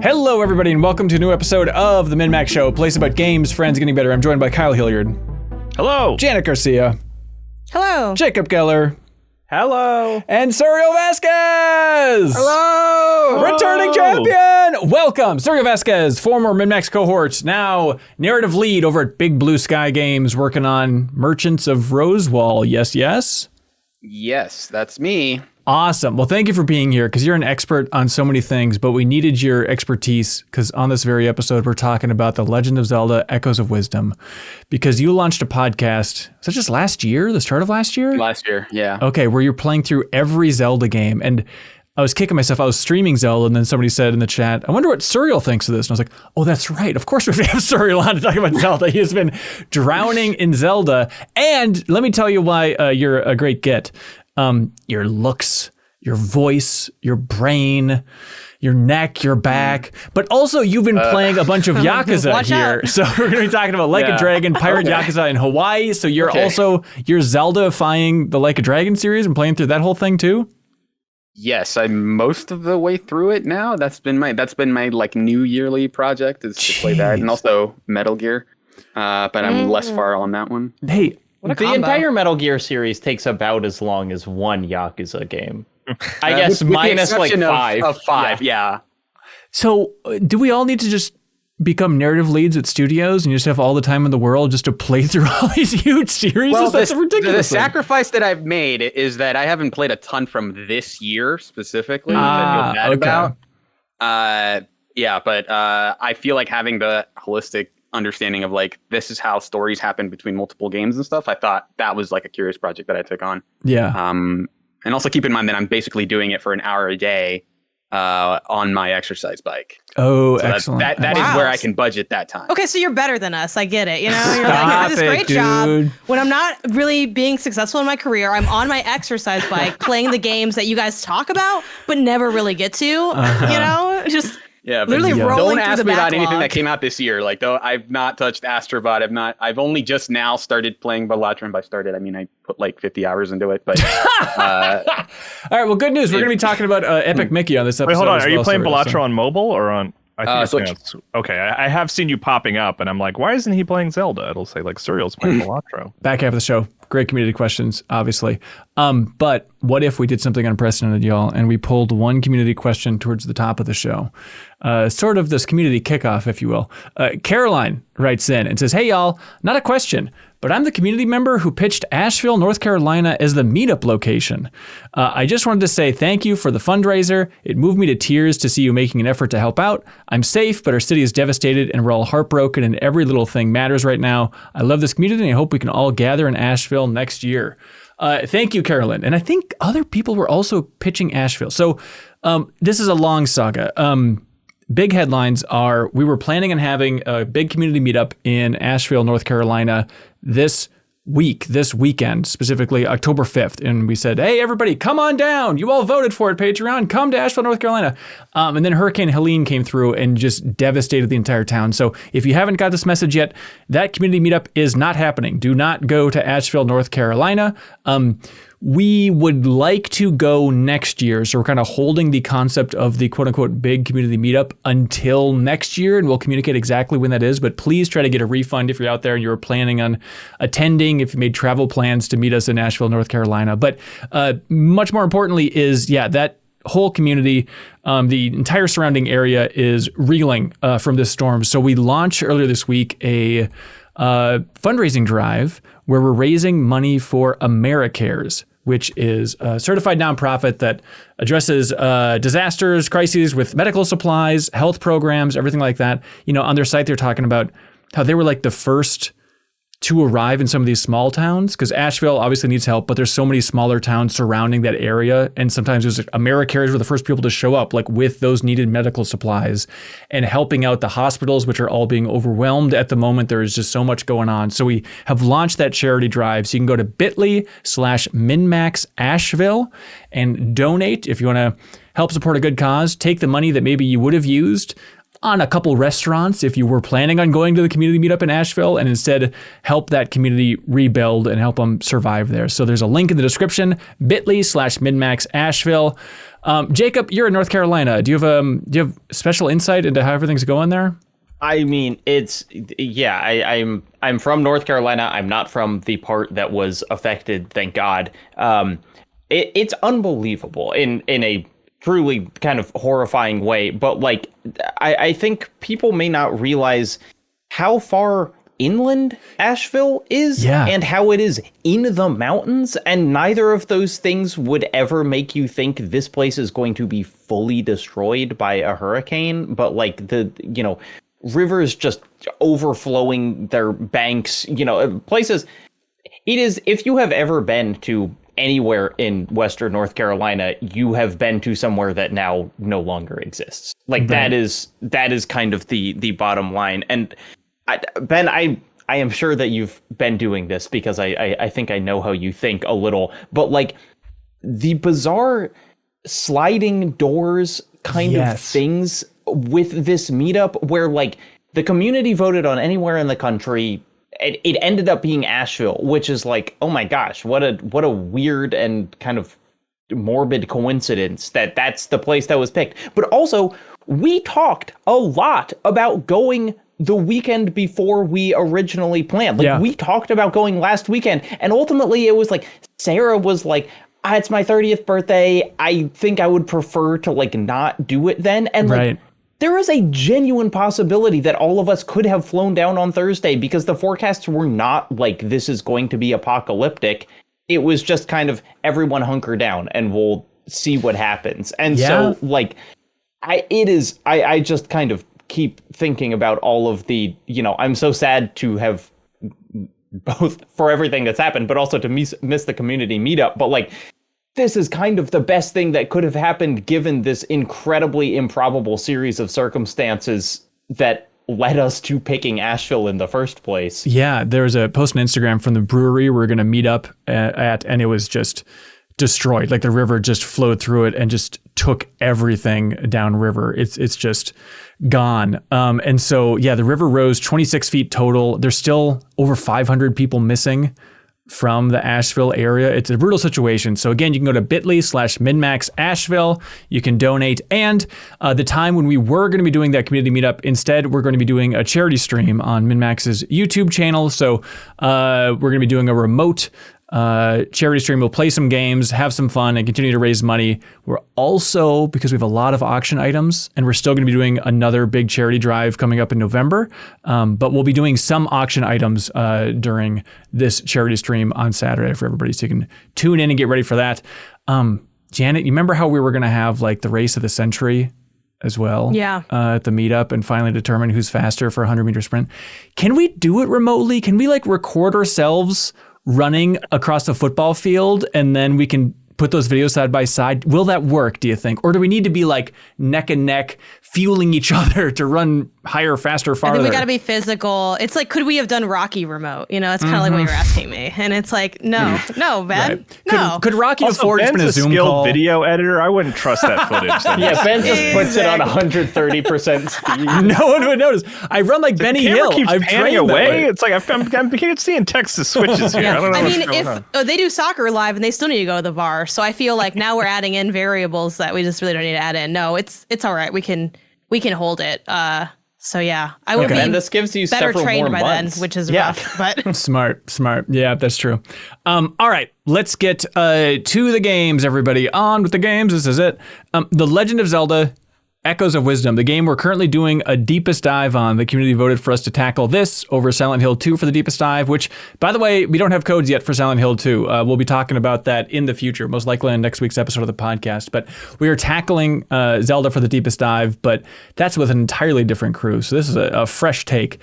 Hello, everybody, and welcome to a new episode of the MinnMax Show, a place about games, friends, getting better. I'm joined by Kyle Hilliard. Hello. Janet Garcia. Hello. Jacob Geller. Hello. And Sergio Vasquez. Hello. Returning champion. Welcome, Sergio Vasquez, former MinnMax cohort, now narrative lead over at Big Blue Sky Games, working on Merchants of Rosewall. Yes, yes? Yes, that's me. Awesome. Well, thank you for being here because you're an expert on so many things, but we needed your expertise because on this very episode, we're talking about The Legend of Zelda Echoes of Wisdom because you launched a podcast. Was that just last year? The start of last year? Last year, yeah. Okay, where you're playing through every Zelda game. And I was kicking myself. I was streaming Zelda, and then somebody said in the chat, I wonder what Suriel thinks of this. And I was like, oh, that's right. Of course we have Suriel on to talk about Zelda. He has been drowning in Zelda. And let me tell you why you're a great get. Your looks, your voice, your brain, your neck, your back, but also you've been playing a bunch of Yakuza here. Out. So we're going to be talking about Like a Dragon, Pirate Yakuza in Hawaii. So you're you're Zelda-ifying the Like a Dragon series and playing through that whole thing too? Yes, I'm most of the way through it now. That's been my like new yearly project is to play that, and also Metal Gear. But I'm less far on that one. Hey, The entire Metal Gear series takes about as long as one Yakuza game. I guess with minus the like exception five. Of five, yeah. So do we all need to just become narrative leads at studios and you just have all the time in the world just to play through all these huge series? Well, That's ridiculous. The sacrifice that I've made is that I haven't played a ton from this year specifically. Which I feel bad about. But I feel like having the holistic understanding of like this is how stories happen between multiple games and stuff. I thought that was like a curious project that I took on. Yeah. And also keep in mind that I'm basically doing it for an hour a day on my exercise bike. Oh, so excellent. That is where I can budget that time. Okay, so you're better than us. I get it. You know, you're like, I have this great job. When I'm not really being successful in my career, I'm on my exercise bike playing the games that you guys talk about, but never really get to. You know, just literally rolling Don't ask through the me about backlog. anything that came out this year. Like, though, I've not touched Astrobot. I've only just now started playing Balatro. And by started, I mean I put like 50 hours into it. But all right, well, good news. We're going to be talking about Epic Mickey on this episode. Wait, hold on. Are you playing Balatro Balatro on mobile or on? I think Switch. Okay, I have seen you popping up, and I'm like, why isn't he playing Zelda? It'll say like Suriel's playing Balatro. Back half of the show. Great community questions, obviously. But what if we did something unprecedented, y'all, and we pulled one community question towards the top of the show? Sort of this community kickoff, if you will. Caroline writes in and says, hey, y'all, not a question, but I'm the community member who pitched Asheville, North Carolina as the meetup location. I just wanted to say thank you for the fundraiser. It moved me to tears to see you making an effort to help out. I'm safe, but our city is devastated and we're all heartbroken and every little thing matters right now. I love this community and I hope we can all gather in Asheville next year. Thank you, Carolyn. And I think other people were also pitching Asheville. So this is a long saga. Big headlines are we were planning on having a big community meetup in Asheville, North Carolina this weekend, specifically October 5th. And we said, hey, everybody, come on down. You all voted for it, Patreon. Come to Asheville, North Carolina. And then Hurricane Helene came through and just devastated the entire town. So if you haven't got this message yet, that community meetup is not happening. Do not go to Asheville, North Carolina. We would like to go next year. So we're kind of holding the concept of the quote unquote big community meetup until next year. And we'll communicate exactly when that is. But please try to get a refund if you're out there and you're planning on attending, if you made travel plans to meet us in Asheville, North Carolina. But much more importantly is, that whole community, the entire surrounding area is reeling from this storm. So we launched earlier this week a fundraising drive where we're raising money for AmeriCares, which is a certified nonprofit that addresses disasters, crises with medical supplies, health programs, everything like that. You know, on their site, they're talking about how they were like the first to arrive in some of these small towns, because Asheville obviously needs help, but there's so many smaller towns surrounding that area. And sometimes there's AmeriCares were the first people to show up, like with those needed medical supplies and helping out the hospitals, which are all being overwhelmed at the moment. There is just so much going on. So we have launched that charity drive. So you can go to bit.ly/MinnMax Asheville and donate if you want to help support a good cause. Take the money that maybe you would have used on a couple restaurants if you were planning on going to the community meetup in Asheville, and instead help that community rebuild and help them survive there. So there's a link in the description, bit.ly/MinnMax Asheville. Jacob, you're in North Carolina. Do you have special insight into how everything's going there? I mean, I'm from North Carolina. I'm not from the part that was affected, thank God. It's unbelievable in a truly kind of horrifying way. But like, I think people may not realize how far inland Asheville is and how it is in the mountains. And neither of those things would ever make you think this place is going to be fully destroyed by a hurricane. But like rivers just overflowing their banks, places. It is, if you have ever been to anywhere in Western North Carolina, you have been to somewhere that now no longer exists. Like that is kind of the bottom line. And Ben, I am sure that you've been doing this because I think I know how you think a little, but like the bizarre sliding doors kind of things with this meetup where like the community voted on anywhere in the country. It ended up being Asheville, which is like, oh my gosh, what a weird and kind of morbid coincidence that that's the place that was picked. But also, we talked a lot about going the weekend before we originally planned. Like we talked about going last weekend, and ultimately it was like Sarah was like, it's my 30th birthday. I think I would prefer to like not do it then. And like, there is a genuine possibility that all of us could have flown down on Thursday because the forecasts were not like this is going to be apocalyptic. It was just kind of everyone hunker down and we'll see what happens. And so like I just kind of keep thinking about all of the, I'm so sad to have both for everything that's happened, but also to miss the community meetup. But like, this is kind of the best thing that could have happened given this incredibly improbable series of circumstances that led us to picking Asheville in the first place. Yeah, there was a post on Instagram from the brewery we're going to meet up at, and it was just destroyed. Like the river just flowed through it and just took everything downriver. It's just gone. And so, the river rose 26 feet total. There's still over 500 people missing from the Asheville area. It's a brutal situation. So again, you can go to bit.ly/MinnMax Asheville. You can donate. And the time when we were going to be doing that community meetup, instead, we're going to be doing a charity stream on MinnMax's YouTube channel. So we're going to be doing a remote charity stream. We'll play some games, have some fun, and continue to raise money. We're also, because we have a lot of auction items, and we're still going to be doing another big charity drive coming up in November, but we'll be doing some auction items during this charity stream on Saturday for everybody, so you can tune in and get ready for that. Janet, you remember how we were going to have like the race of the century as well at the meetup and finally determine who's faster for a 100-meter sprint? Can we do it remotely? Can we like record ourselves running across the football field and then we can put those videos side by side? Will that work, do you think? Or do we need to be like neck and neck, fueling each other to run higher, faster, farther? I think we got to be physical. It's like, could we have done Rocky remote? It's kind of like what you're asking me. And it's like, no, Ben, right. No. Could Rocky afford to spend a Zoom call? Video editor. I wouldn't trust that footage. Ben just puts it on 130% speed. No one would notice. I run like Benny Hill. I've panning away. It's like I'm seeing Texas switches here. I don't know. I mean, if they do soccer live and they still need to go to the VAR. So I feel like now we're adding in variables that we just really don't need to add in. No, it's all right. We can hold it. So I would be and this gives you better trained by then, which is rough. But smart. Yeah, that's true. All right, let's get to the games, everybody. On with the games. This is it. The Legend of Zelda: Echoes of Wisdom, the game we're currently doing a deepest dive on. The community voted for us to tackle this over Silent Hill 2 for the deepest dive, which, by the way, we don't have codes yet for Silent Hill 2. We'll be talking about that in the future, most likely in next week's episode of the podcast. But we are tackling Zelda for the deepest dive, but that's with an entirely different crew. So this is a fresh take.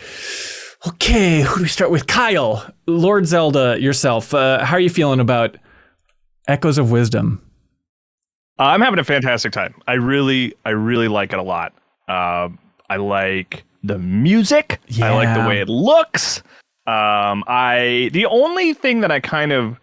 Okay, who do we start with? Kyle, Lord Zelda, yourself. How are you feeling about Echoes of Wisdom? I'm having a fantastic time. I really like it a lot. I like the music. Yeah. I like the way it looks. The only thing that I kind of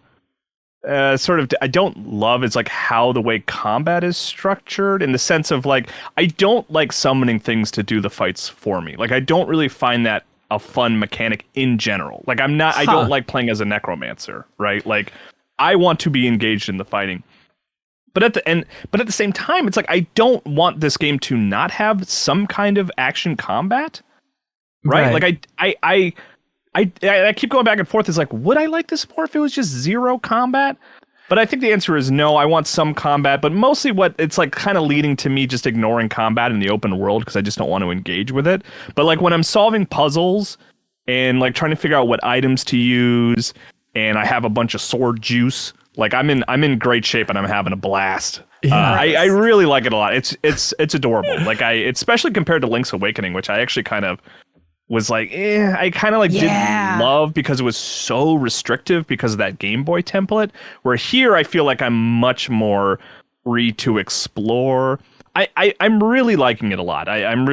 I don't love is like how the way combat is structured, in the sense of like I don't like summoning things to do the fights for me. Like I don't really find that a fun mechanic in general. Like I don't like playing as a necromancer, right? Like I want to be engaged in the fighting. But at the same time, it's like I don't want this game to not have some kind of action combat, right? Like I keep going back and forth. It's like, would I like this more if it was just zero combat? But I think the answer is no. I want some combat, but mostly what it's like kind of leading to me just ignoring combat in the open world because I just don't want to engage with it. But like when I'm solving puzzles and like trying to figure out what items to use, and I have a bunch of sword juice, like I'm in great shape and I'm having a blast. Yeah. I really like it a lot. It's adorable. Like especially compared to Link's Awakening, which I actually kind of was like, I kind of like didn't love because it was so restrictive because of that Game Boy template. Where here I feel like I'm much more free to explore. I'm really liking it a lot. I've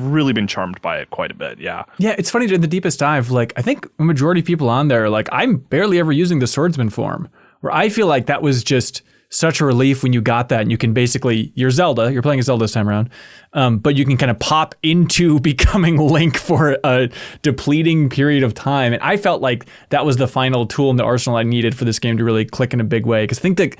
really been charmed by it quite a bit. Yeah. Yeah, it's funny, in the deepest dive, like I think a majority of people on there, like I'm barely ever using the swordsman form, where I feel like that was just such a relief when you got that, and you can basically, you're playing as Zelda this time around, but you can kind of pop into becoming Link for a depleting period of time. And I felt like that was the final tool in the arsenal I needed for this game to really click in a big way. Because I think that,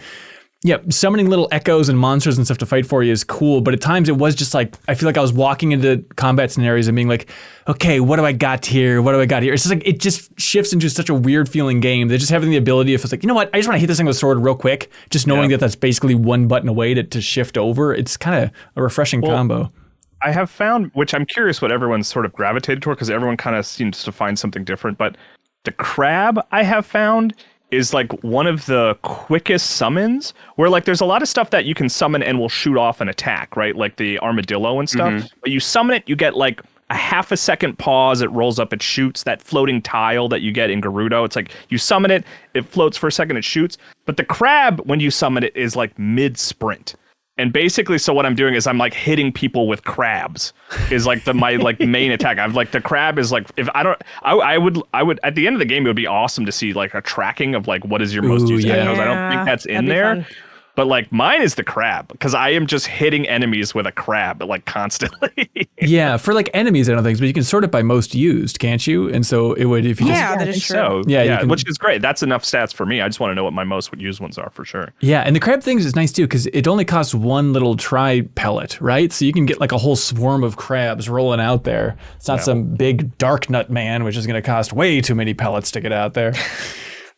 summoning little echoes and monsters and stuff to fight for you is cool, but at times it was just like, I feel like I was walking into combat scenarios and being like, okay, what do I got here? What do I got here? It's just like, it just shifts into such a weird feeling game. They're just having the ability, if it's like, you know what, I just want to hit this thing with a sword real quick, just knowing that that's basically one button away to shift over. It's kind of a refreshing combo. I have found, which I'm curious what everyone's sort of gravitated toward, because everyone kind of seems to find something different, but the crab I have found is like one of the quickest summons, where like there's a lot of stuff that you can summon and will shoot off an attack, right? Like the armadillo and stuff. Mm-hmm. But you summon it, you get like a half a second pause, it rolls up, it shoots. That floating tile that you get in Gerudo, it's like you summon it, it floats for a second, it shoots. But the crab, when you summon it, is like mid-sprint. And basically, so what I'm doing is I'm like hitting people with crabs is like my like main attack. I've like the crab is like, if I would at the end of the game, it would be awesome to see like a tracking of like what is your most used echoes. I don't think that's in there. Fun. But like mine is the crab, because I am just hitting enemies with a crab like constantly. Yeah, for like enemies, I don't think, but you can sort it by most used, can't you? And so it would, if you that is true. So, yeah, which is great. That's enough stats for me. I just want to know what my most used ones are for sure. Yeah, and the crab things is nice too, because it only costs one little tri pellet, right? So you can get like a whole swarm of crabs rolling out there. It's not some big dark nut man, which is going to cost way too many pellets to get out there.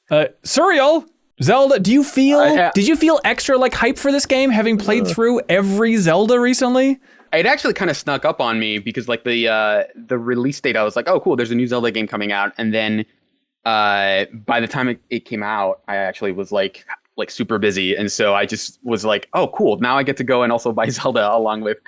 Surreal. Zelda, did you feel extra like hype for this game, having played through every Zelda recently? It actually kind of snuck up on me because like the release date, I was like, oh cool, there's a new Zelda game coming out, and then by the time it came out, I actually was like super busy, and so I just was like, oh cool, now I get to go and also buy Zelda along with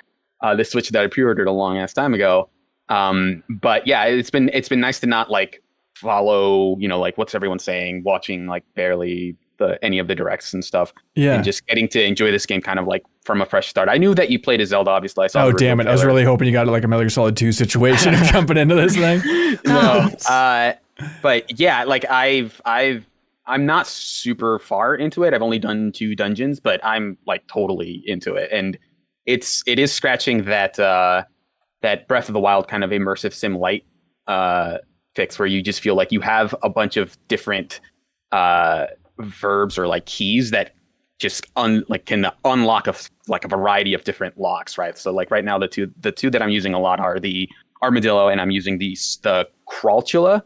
the Switch that I pre-ordered a long ass time ago. But yeah, it's been nice to not like follow, like what's everyone saying, watching like barely any of the directs and stuff, and just getting to enjoy this game kind of like from a fresh start. I knew that you played as Zelda, obviously. I saw damn it! I was really hoping you got like a Metal Gear Solid 2 situation of jumping into this thing. No, but yeah, like I'm not super far into it. I've only done 2 dungeons, but I'm like totally into it, and it is scratching that Breath of the Wild kind of immersive sim light fix, where you just feel like you have a bunch of different verbs or like keys that just can unlock a variety of different locks, right? So like right now the two that I'm using a lot are the armadillo, and I'm using the crawltula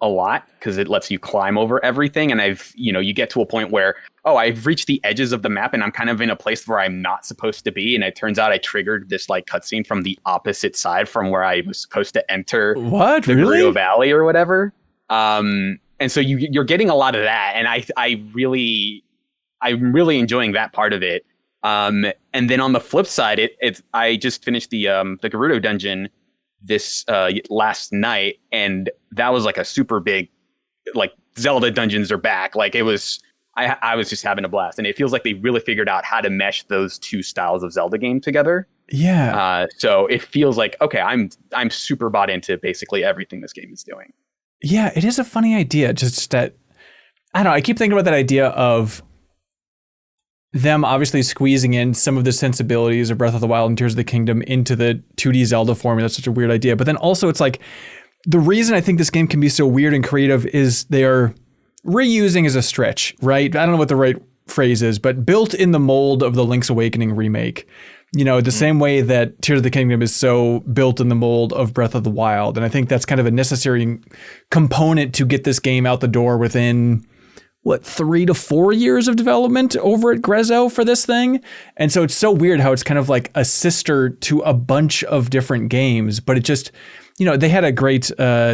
a lot because it lets you climb over everything. And you get to a point where, I've reached the edges of the map and I'm kind of in a place where I'm not supposed to be. And it turns out I triggered this like cutscene from the opposite side from where I was supposed to enter the Gerudo Valley or whatever. And so you're getting a lot of that. And I'm really enjoying that part of it. And then on the flip side, I just finished the Gerudo dungeon this last night, and that was like a super big, like Zelda dungeons are back. Like it was, I was just having a blast, and it feels like they really figured out how to mesh those 2 styles of Zelda game together. Yeah. So it feels like, okay, I'm super bought into basically everything this game is doing. Yeah, it is a funny idea. Just that I don't know. I keep thinking about that idea of them obviously squeezing in some of the sensibilities of Breath of the Wild and Tears of the Kingdom into the 2D Zelda formula. That's such a weird idea. But then also it's like, the reason I think this game can be so weird and creative is they are reusing as a stretch, right? I don't know what the right phrase is, but built in the mold of the Link's Awakening remake. You know, the same way that Tears of the Kingdom is so built in the mold of Breath of the Wild. And I think that's kind of a necessary component to get this game out the door within, 3 to 4 years of development over at Grezzo for this thing. And so it's so weird how it's kind of like a sister to a bunch of different games, but it just, they had a great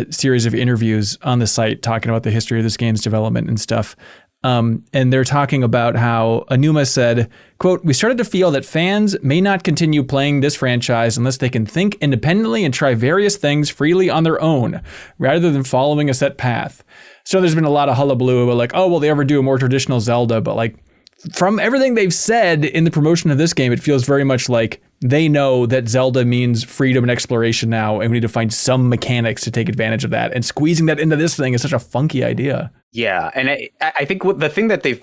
series of interviews on the site talking about the history of this game's development and stuff. And they're talking about how Anuma said, quote, "We started to feel that fans may not continue playing this franchise unless they can think independently and try various things freely on their own, rather than following a set path." So there's been a lot of hullabaloo about like, oh, will they ever do a more traditional Zelda? But like, from everything they've said in the promotion of this game, it feels very much like they know that Zelda means freedom and exploration now, and we need to find some mechanics to take advantage of that. And squeezing that into this thing is such a funky idea. Yeah, and I think the thing that they've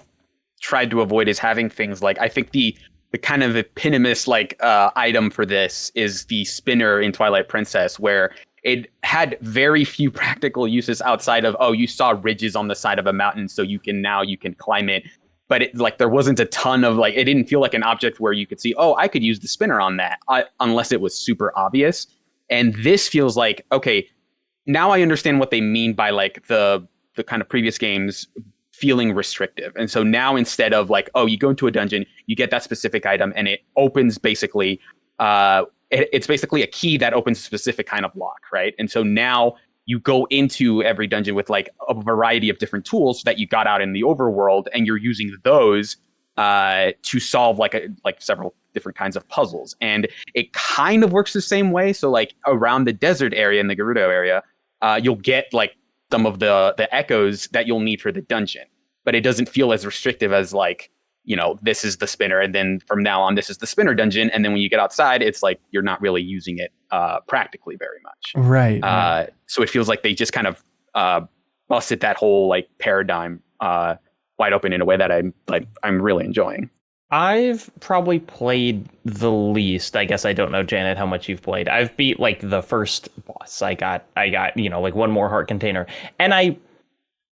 tried to avoid is having things like, I think the kind of eponymous item for this is the spinner in Twilight Princess, where it had very few practical uses outside of, you saw ridges on the side of a mountain, so you can climb it. But there wasn't a ton of it didn't feel like an object where you could see, I could use the spinner on that, unless it was super obvious. And this feels like, okay, now I understand what they mean by the kind of previous games feeling restrictive. And so now instead of you go into a dungeon, you get that specific item, and it opens basically, it's basically a key that opens a specific kind of lock, right? And so now you go into every dungeon with a variety of different tools that you got out in the overworld, and you're using those to solve several different kinds of puzzles. And it kind of works the same way. So around the desert area in the Gerudo area, you'll get some of the echoes that you'll need for the dungeon, but it doesn't feel as restrictive as this is the spinner, and then from now on, this is the spinner dungeon. And then when you get outside, it's you're not really using it practically very much. Right. So it feels like they just kind of busted that whole paradigm wide open in a way that I'm really enjoying. I've probably played the least. I guess I don't know, Janet, how much you've played. I've beat the first boss. I got one more heart container, and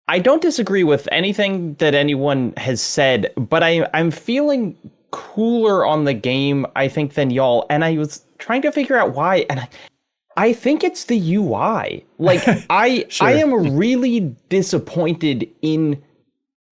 I don't disagree with anything that anyone has said, but I'm feeling cooler on the game, I think, than y'all. And I was trying to figure out why, and I think it's the UI. I am really disappointed in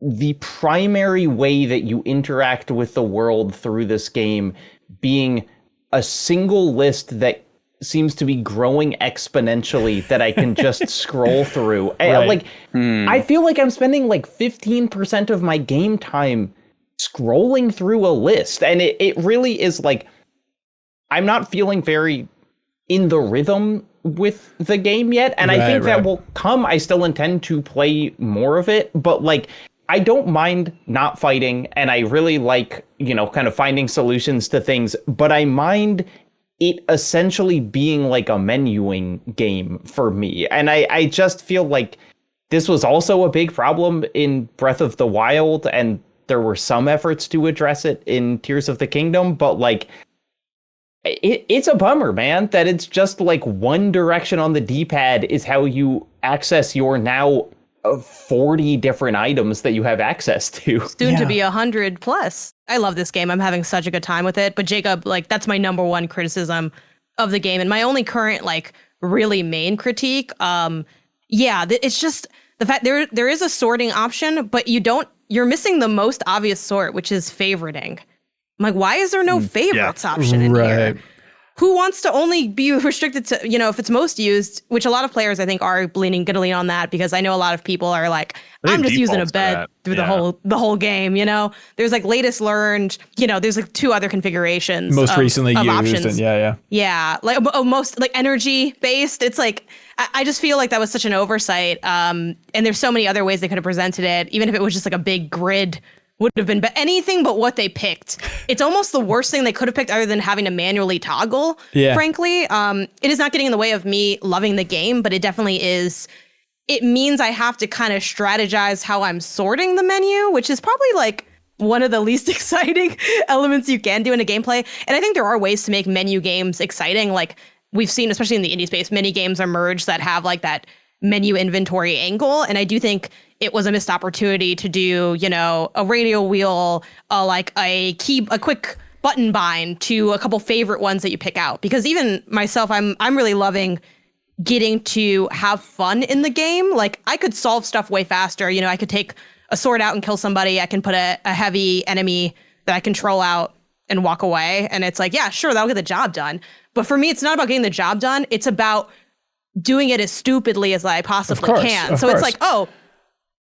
the primary way that you interact with the world through this game being a single list that seems to be growing exponentially that I can just scroll through. Right. I feel like I'm spending 15% of my game time scrolling through a list. And it really is I'm not feeling very in the rhythm with the game yet. And I think that will come. I still intend to play more of it, but I don't mind not fighting, and I really like, kind of finding solutions to things, but I mind it essentially being a menuing game for me. And I just feel like this was also a big problem in Breath of the Wild, and there were some efforts to address it in Tears of the Kingdom, but it's a bummer, man, that it's just one direction on the D-pad is how you access your now 40 different items that you have access to. Soon to be 100 plus. I love this game. I'm having such a good time with it. But Jacob, that's my number one criticism of the game. And my only current, really main critique. It's just the fact there is a sorting option, but you're missing the most obvious sort, which is favoriting. I'm why is there no favorites option in here? Who wants to only be restricted to, if it's most used, which a lot of players I think are gonna lean on that, because I know a lot of people are I'm just using a bed through the whole game, There's latest learned, there's 2 other configurations. Most recently used options. And Yeah. Most energy based. It's I just feel that was such an oversight. And there's so many other ways they could have presented it, even if it was just a big grid. Would have been anything but what they picked. It's almost the worst thing they could have picked, other than having to manually toggle. Frankly, it is not getting in the way of me loving the game, but it definitely is it means I have to kind of strategize how I'm sorting the menu, which is probably like one of the least exciting elements you can do in a gameplay. And I think there are ways to make menu games exciting. Like we've seen, especially in the indie space, many games emerge that have like that menu inventory angle. And I do think it was a missed opportunity to do, you know, a radio wheel, like a quick button bind to a couple favorite ones that you pick out. Because even myself, I'm really loving getting to have fun in the game. Like I could solve stuff way faster. You know, I could take a sword out and kill somebody. I can put a heavy enemy that I control out and walk away. And it's like, yeah, sure, that'll get the job done. But for me, it's not about getting the job done. It's about doing it as stupidly as I possibly can. So it's like, oh,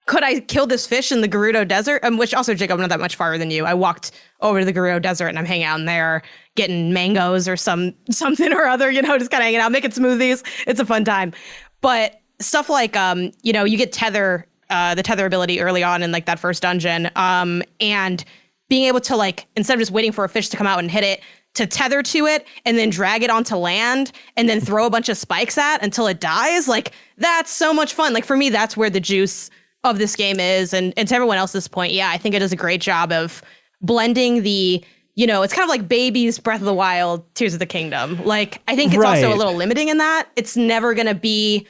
could I kill this fish in the Gerudo Desert? Which also, Jacob, I'm not that much farther than you. I walked over to the Gerudo Desert and I'm hanging out in there getting mangoes or something or other, you know, just kind of hanging out, making smoothies. It's a fun time. But stuff like, you know, you get the tether ability early on in like that first dungeon. And being able to like, instead of just waiting for a fish to come out and hit it, to tether to it and then drag it onto land and then throw a bunch of spikes at until it dies. Like that's so much fun. Like for me, that's where the juice of this game is. And to everyone else at this point, yeah, I think it does a great job of blending the, you know, it's kind of like Baby's Breath of the Wild, Tears of the Kingdom. Like I think it's also a little limiting in that. It's never going to be,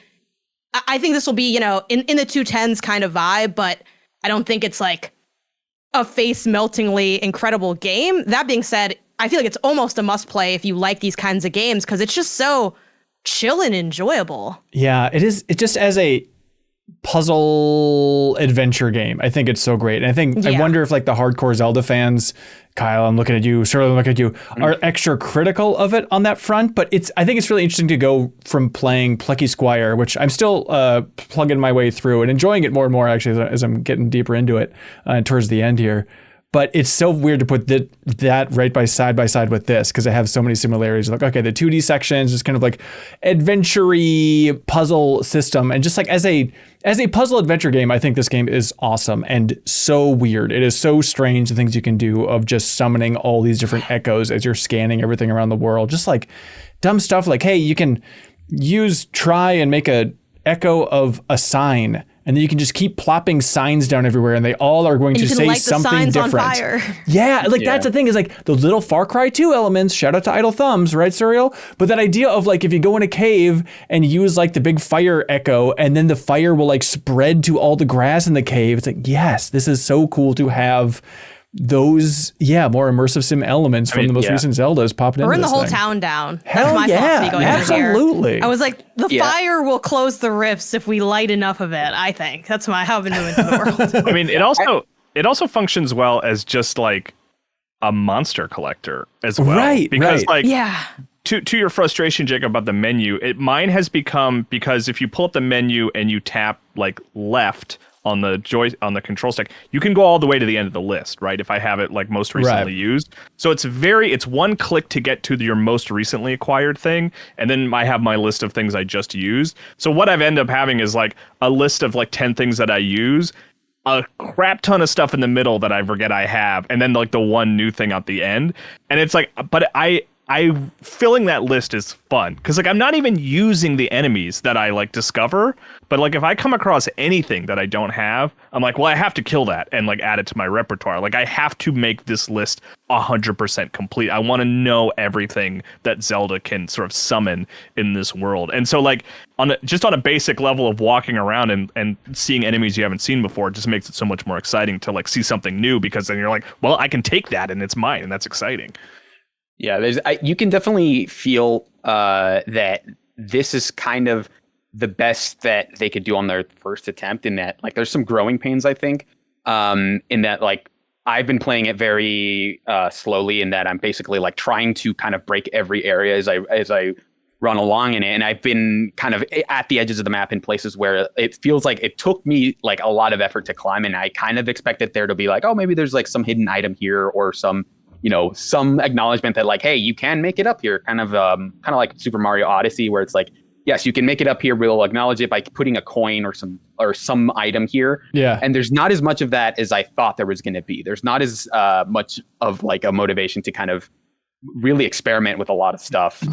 I think this will be, you know, in the 210s kind of vibe, but I don't think it's like a face-meltingly incredible game. That being said, I feel like it's almost a must play if you like these kinds of games because it's just so chill and enjoyable. Yeah, it is. It just as a puzzle adventure game, I think it's so great. And I think I wonder if like the hardcore Zelda fans, Kyle, I'm looking at you, Shirley, I'm looking at you, are extra critical of it on that front. But I think it's really interesting to go from playing Plucky Squire, which I'm still plugging my way through and enjoying it more and more actually as I'm getting deeper into it towards the end here. But it's so weird to put that right by side with this because I have so many similarities. Like, okay, the 2D sections, just kind of like adventure-y puzzle system. And just like as a puzzle adventure game, I think this game is awesome and so weird. It is so strange the things you can do of just summoning all these different echoes as you're scanning everything around the world. Just like dumb stuff like, hey, you can try and make a echo of a sign. And then you can just keep plopping signs down everywhere and they all are going to say something different. On fire. Yeah, like that's the thing is like those little Far Cry 2 elements, shout out to Idle Thumbs, right, Surreal? But that idea of like if you go in a cave and use like the big fire echo and then the fire will like spread to all the grass in the cave. It's like, yes, this is so cool to have those, more immersive sim elements from the most recent Zeldas popping in. Burn the whole town down. Hell that's my philosophy going absolutely. Here. I was like, the fire will close the rifts if we light enough of it. I think that's how I've been moving through the world. I mean, it also functions well as just like a monster collector as well, right? Because right. To your frustration, Jacob, about the menu, mine has become because if you pull up the menu and you tap like left on the control stick, you can go all the way to the end of the list, right? If I have it like most recently used. So it's one click to get to your most recently acquired thing. And then I have my list of things I just used. So what I've ended up having is like a list of like 10 things that I use, a crap ton of stuff in the middle that I forget I have, and then like the one new thing at the end. And it's like, but I filling that list is fun because like I'm not even using the enemies that I like discover, but like if I come across anything that I don't have, I'm like, well, I have to kill that and like add it to my repertoire. Like I have to make this list 100% complete. I want to know everything that Zelda can sort of summon in this world. And so like on a basic level of walking around and seeing enemies you haven't seen before, it just makes it so much more exciting to like see something new because then you're like, well, I can take that and it's mine, and that's exciting. Yeah, you can definitely feel that this is kind of the best that they could do on their first attempt, in that like there's some growing pains, I think, in that like I've been playing it very slowly, in that I'm basically like trying to kind of break every area as I run along in it. And I've been kind of at the edges of the map in places where it feels like it took me like a lot of effort to climb. And I kind of expected there to be like, oh, maybe there's like some hidden item here or some acknowledgement that like, hey, you can make it up here, kind of like Super Mario Odyssey, where it's like, yes, you can make it up here. We'll acknowledge it by putting a coin or some item here. Yeah. And there's not as much of that as I thought there was going to be. There's not as much of like a motivation to kind of really experiment with a lot of stuff.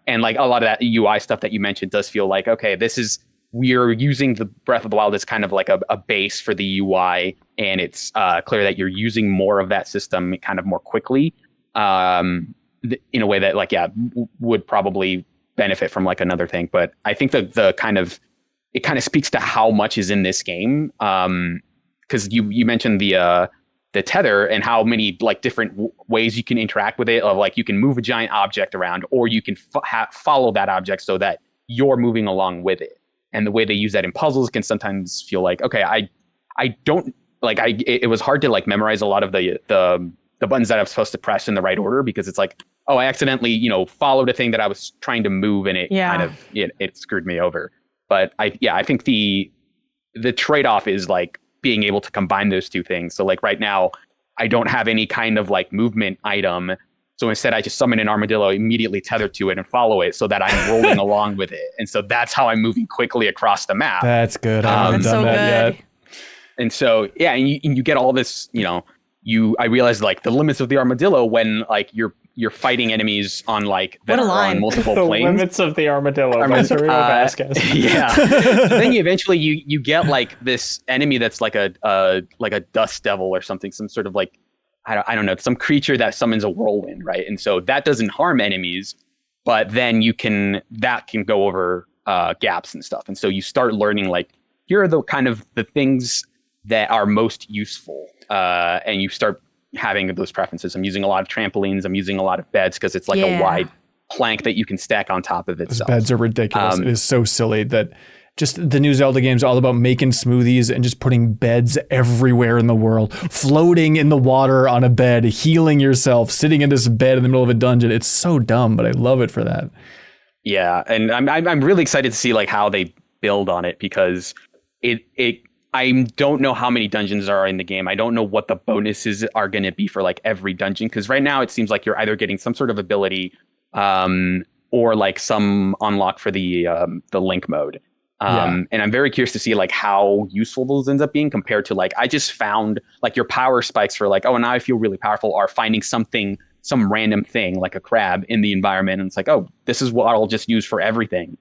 And like a lot of that UI stuff that you mentioned does feel like, okay, this is we're using the Breath of the Wild as kind of like a base for the UI, and it's clear that you're using more of that system kind of more quickly, in a way that like would probably benefit from like another thing. But I think it kind of speaks to how much is in this game, because you mentioned the tether and how many like different ways you can interact with it. Of like you can move a giant object around, or you can follow that object so that you're moving along with it. And the way they use that in puzzles can sometimes feel like, okay, I don't like it was hard to like memorize a lot of the buttons that I was supposed to press in the right order, because it's like, oh, I accidentally followed a thing that I was trying to move, and it kind of it screwed me over. But I think the trade-off is like being able to combine those two things. So like right now, I don't have any kind of like movement item. So instead, I just summon an armadillo, immediately tether to it and follow it so that I'm rolling along with it. And so that's how I'm moving quickly across the map. That's good. I haven't done that yet. And so, and you get all this, I realized like the limits of the armadillo when like you're fighting enemies on like that are on multiple the planes. Limits of the armadillo. Vasquez. Yeah. Then you eventually you get like this enemy that's like a dust devil or something, some sort of like I don't know, some creature that summons a whirlwind, right? And so that doesn't harm enemies, but then that can go over gaps and stuff. And so you start learning like here are the kind of the things that are most useful, and you start having those preferences. I'm using a lot of trampolines. I'm using a lot of beds because it's like a wide plank that you can stack on top of itself. Those beds are ridiculous. It is so silly that just the new Zelda games are all about making smoothies and just putting beds everywhere in the world, floating in the water on a bed, healing yourself, sitting in this bed in the middle of a dungeon. It's so dumb, but I love it for that. Yeah, and I'm really excited to see like how they build on it, because I don't know how many dungeons are in the game. I don't know what the bonuses are going to be for like every dungeon, because right now it seems like you're either getting some sort of ability, or like some unlock for the link mode. And I'm very curious to see like how useful those ends up being compared to like, I just found like your power spikes for like, oh, now I feel really powerful, are finding some random thing like a crab in the environment. And it's like, oh, this is what I'll just use for everything,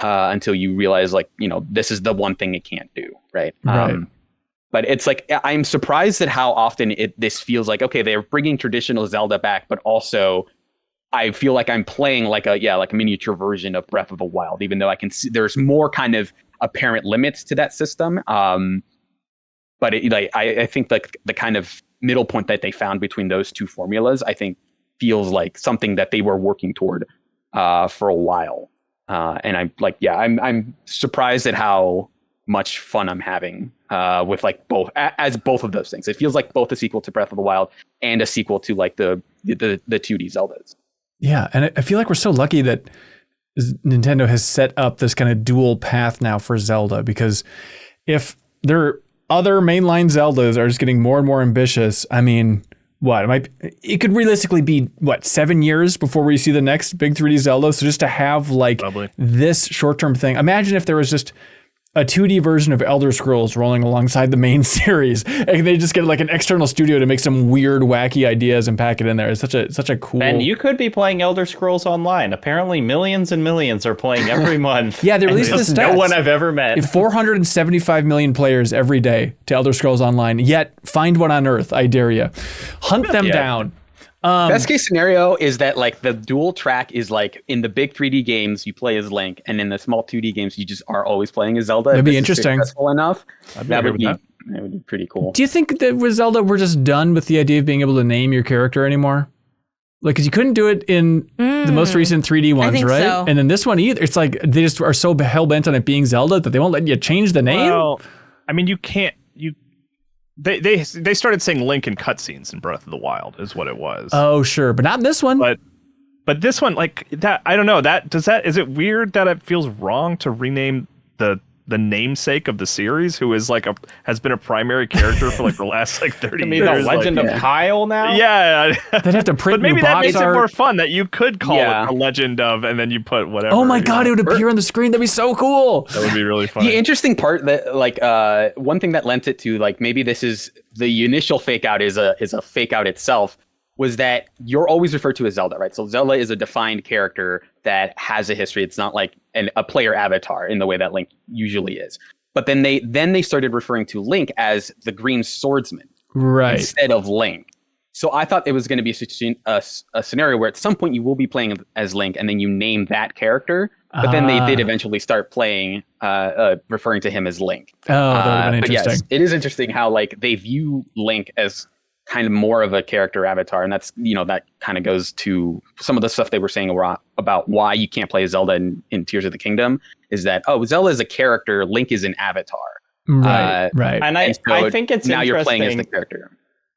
until you realize like, this is the one thing it can't do. Right. But it's like, I'm surprised at how often this feels like, okay, they're bringing traditional Zelda back, but also I feel like I'm playing like a miniature version of Breath of the Wild, even though I can see there's more kind of apparent limits to that system. But I think like the kind of middle point that they found between those two formulas, I think feels like something that they were working toward for a while. And I'm surprised at how much fun I'm having with like both of those things. It feels like both a sequel to Breath of the Wild and a sequel to like the 2D Zeldas. Yeah, and I feel like we're so lucky that Nintendo has set up this kind of dual path now for Zelda, because if their other mainline Zeldas are just getting more and more ambitious, I mean, it could realistically be 7 years before we see the next big 3D Zelda. So just to have like this short-term thing, imagine if there was just a 2D version of Elder Scrolls rolling alongside the main series, and they just get like an external studio to make some weird, wacky ideas and pack it in there. It's such a cool. And you could be playing Elder Scrolls Online. Apparently, millions and millions are playing every month. Yeah, they released the stats. No one I've ever met. 475 million players every day to Elder Scrolls Online. Yet, find one on Earth. I dare you. Hunt them down. Best case scenario is that like the dual track is like in the big 3D games you play as Link, and in the small 2D games you just are always playing as Zelda. That'd be interesting. Successful enough, that would be pretty cool. Do you think that with Zelda we're just done with the idea of being able to name your character anymore? Like, because you couldn't do it in the most recent 3D ones, right? So. And then this one either. It's like they just are so hell bent on it being Zelda that they won't let you change the name. Well, I mean, you can't. They started saying Link in cutscenes in Breath of the Wild is what it was. Oh, sure, but not in this one. But this one, like that, I don't know. Is it weird that it feels wrong to rename the namesake of the series, who is like has been a primary character for like the last like 30 years? The Legend of Kyle now? Yeah. They'd have to print but maybe new that box makes art. It more fun that you could call it the Legend of, and then you put whatever. Oh my God, it would appear on the screen. That'd be so cool. That would be really fun. The interesting part that like one thing that lent it to like maybe this is the initial fake out is a fake out itself. was that you're always referred to as Zelda, right? So Zelda is a defined character that has a history. It's not like a player avatar in the way that Link usually is. But then they started referring to Link as the Green Swordsman, right, instead of Link. So I thought it was going to be a scenario where at some point you will be playing as Link, and then you name that character. But then they did eventually start playing, referring to him as Link. Oh, that would have been interesting. But yes, it is interesting how like they view Link as kind of more of a character avatar, and that's that kind of goes to some of the stuff they were saying about why you can't play Zelda in Tears of the Kingdom. Is that Zelda is a character, Link is an avatar, right? And I think it's now interesting. You're playing as the character.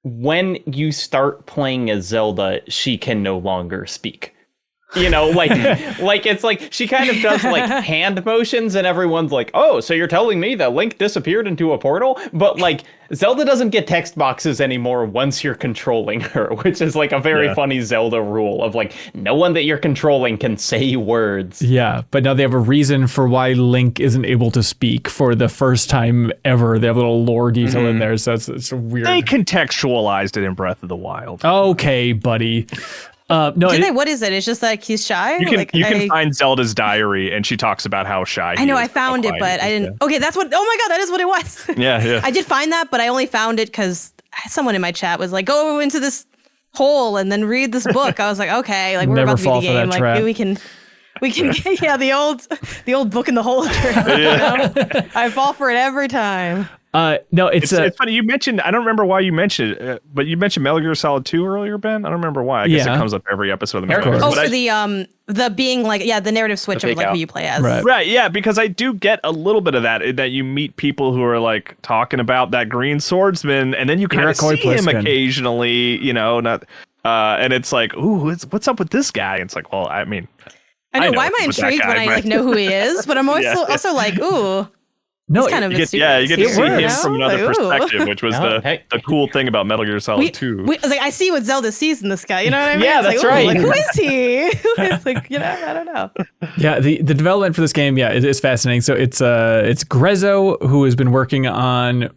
When you start playing as Zelda, she can no longer speak. Like it's like she kind of does like hand motions, and everyone's like, oh, so you're telling me that Link disappeared into a portal? But like Zelda doesn't get text boxes anymore once you're controlling her, which is like a very funny Zelda rule of like no one that you're controlling can say words. Yeah, but now they have a reason for why Link isn't able to speak for the first time ever. They have a little lore detail in there, so it's weird. They contextualized it in Breath of the Wild. Okay, buddy. What is it? It's just like he's shy. You can find Zelda's diary, and she talks about how shy. I know I found it, but I didn't. Okay, that's what. Oh my god, that is what it was. Yeah. I did find that, but I only found it because someone in my chat was like, "Go into this hole and then read this book." I was like, "Okay, like we're Never about to fall beat for the that game. Like trap. maybe we can the old book in the hole trick. I fall for it every time." No, it's funny. You mentioned, I don't remember why you mentioned it, but you mentioned Metal Gear Solid 2 earlier, Ben. I don't remember why. I guess it comes up every episode of the Metal Gear. Oh, for the being like, the narrative switch of like who you play as. Right, yeah, because I do get a little bit of that you meet people who are like talking about that Green Swordsman, and then you kind of see him occasionally, and it's like, ooh, what's up with this guy? And it's like, well, I mean, I know why am I intrigued when I like know who he is, but I'm also like, ooh. No, kind of you get to see him from another perspective, which was the cool thing about Metal Gear Solid 2. I see what Zelda sees in this guy. You know what I mean? Yeah, that's right. Like, who is he? It's like, I don't know. Yeah, the development for this game, it is fascinating. So it's Grezzo, who has been working on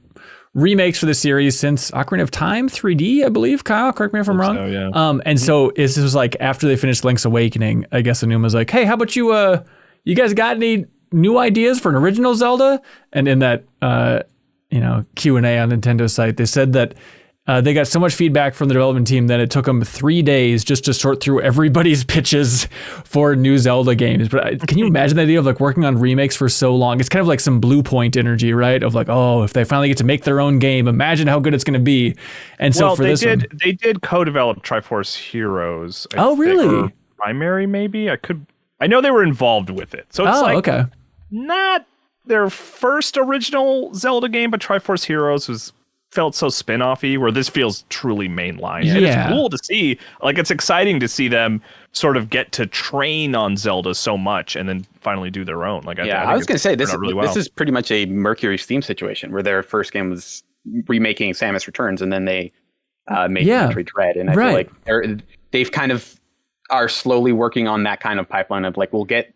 remakes for the series since Ocarina of Time 3D, I believe. Kyle, correct me if I'm wrong. So, yeah. And so this was like after they finished Link's Awakening, I guess Anuma's like, hey, how about you guys got any new ideas for an original Zelda? And in that Q&A on Nintendo's site, they said that they got so much feedback from the development team that it took them 3 days just to sort through everybody's pitches for new Zelda games. But can you imagine the idea of like working on remakes for so long? It's kind of like some Blue Point energy, right? Of like, oh, if they finally get to make their own game, imagine how good it's going to be. And so for this one, they did co-develop Triforce Heroes. Oh, really? Primary, maybe. I know they were involved with it. So it's okay. Not their first original Zelda game, but Triforce Heroes felt so spin-off-y, where this feels truly mainline. Yeah. And it's cool to see, like, it's exciting to see them sort of get to train on Zelda so much and then finally do their own. Like, I was going to say, this this is pretty much a Mercury Steam situation, where their first game was remaking Samus Returns, and then they made Metroid Dread. And I feel like they've kind of are slowly working on that kind of pipeline of like, we'll get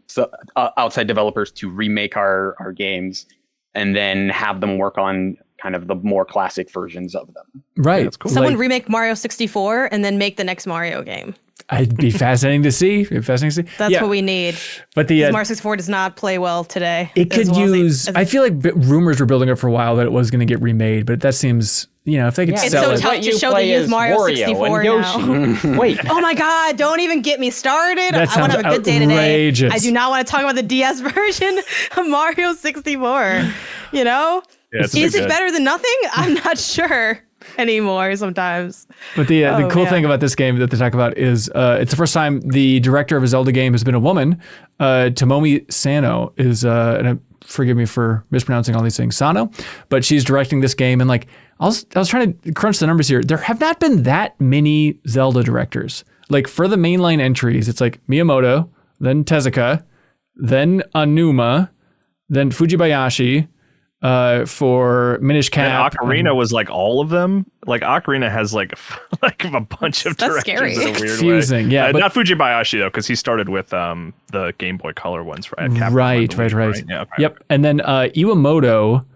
outside developers to remake our games and then have them work on kind of the more classic versions of them. Right. That's cool. Someone remake Mario 64 and then make the next Mario game. It'd be fascinating to see. That's what we need. But Mario 64 does not play well today. It could use. I feel like rumors were building up for a while that it was going to get remade, but that seems, if they could sell it. It's so tough to show they use Mario 64 now. Wait. Oh my God! Don't even get me started. That I want to have a good day outrageous. today. I do not want to talk about the DS version of Mario 64. Is it better than nothing? I'm not sure anymore sometimes. But the cool thing about this game that they talk about is it's the first time the director of a Zelda game has been a woman. Tomomi Sano is, and forgive me for mispronouncing all these things, Sano, but she's directing this game. And like, I was trying to crunch the numbers here. There have not been that many Zelda directors. Like for the mainline entries, it's like Miyamoto, then Tezuka, then Aonuma, then Fujibayashi, for Minish Cap. And Ocarina was like all of them. Like Ocarina has like a bunch of directors scary. in a weird Confusing, way. yeah. Not Fujibayashi though, because he started with the Game Boy Color ones at Capcom. Right. Yeah, okay. Yep. And then Iwamoto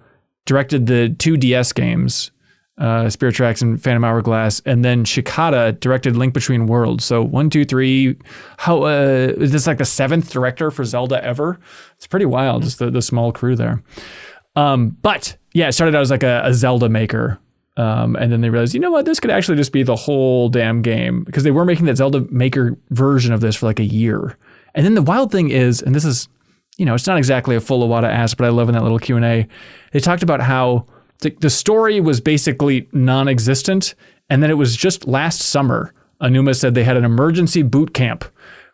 directed the 2 DS games. Spirit Tracks and Phantom Hourglass, and then Shikata directed Link Between Worlds. So 1, 2, 3. How is this like the 7th director for Zelda ever? It's pretty wild, just the small crew there. But yeah, it started out as like a Zelda maker. And then they realized, you know what, this could actually just be the whole damn game, because they were making that Zelda maker version of this for like a year. And then the wild thing is, and this is, it's not exactly a full Iwata ask, but I love in that little Q&A, they talked about how the story was basically non-existent. And then it was just last summer, Aonuma said they had an emergency boot camp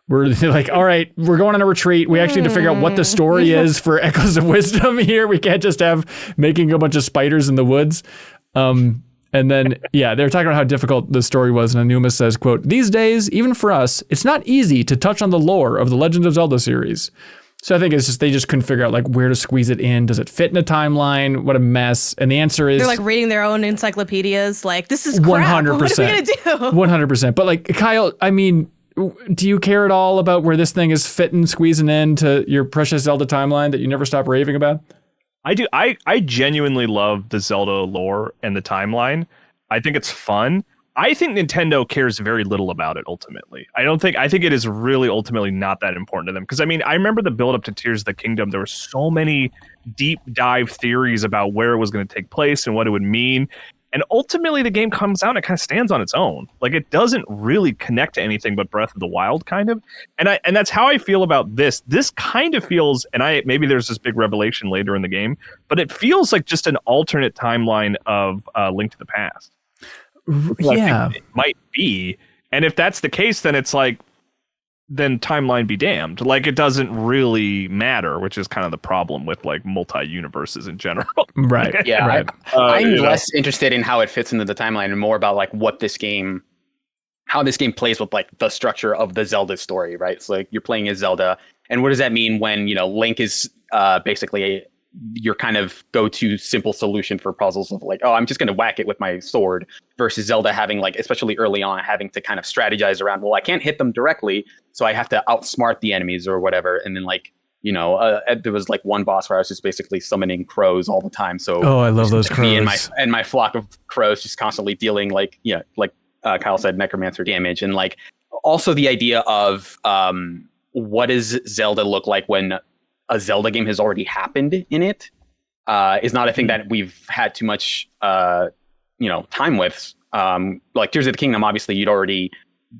where they're like, all right, we're going on a retreat. We actually need to figure out what the story is for Echoes of Wisdom here. We can't just have making a bunch of spiders in the woods. And then, yeah, they're talking about how difficult the story was. And Aonuma says, quote, "These days, even for us, it's not easy to touch on the lore of the Legend of Zelda series." So I think it's just, they just couldn't figure out like where to squeeze it in. Does it fit in a timeline? What a mess. And the answer is, they're like reading their own encyclopedias. Like, this is crap. 100%. What are we going to do? 100%. But like, Kyle, I mean, do you care at all about where this thing is fitting, squeezing into your precious Zelda timeline that you never stop raving about? I do. I genuinely love the Zelda lore and the timeline. I think it's fun. I think Nintendo cares very little about it ultimately. I think it is really ultimately not that important to them. Because I mean, I remember the build up to Tears of the Kingdom. There were so many deep dive theories about where it was going to take place and what it would mean. And ultimately the game comes out and it kind of stands on its own. Like, it doesn't really connect to anything but Breath of the Wild kind of. And that's how I feel about this. This kind of feels, and maybe there's this big revelation later in the game, but it feels like just an alternate timeline of Link to the Past. Yeah, it might be. And if that's the case, then it's like, then timeline be damned. Like, it doesn't really matter, which is kind of the problem with like multi-universes in general. Right. Yeah. Right. I'm less interested in how it fits into the timeline and more about like how this game plays with like the structure of the Zelda story, right? So like, you're playing as Zelda, and what does that mean when, Link is basically your kind of go-to simple solution for puzzles of like, oh, I'm just going to whack it with my sword, versus Zelda having like, especially early on, having to kind of strategize around, well, I can't hit them directly, so I have to outsmart the enemies or whatever. And then like, there was like one boss where I was just basically summoning crows all the time. So I love those crows. Me and my flock of crows just constantly dealing like, Kyle said, necromancer damage. And like also the idea of what does Zelda look like when a Zelda game has already happened in it is not a thing that we've had too much, time with. Like Tears of the Kingdom, obviously you'd already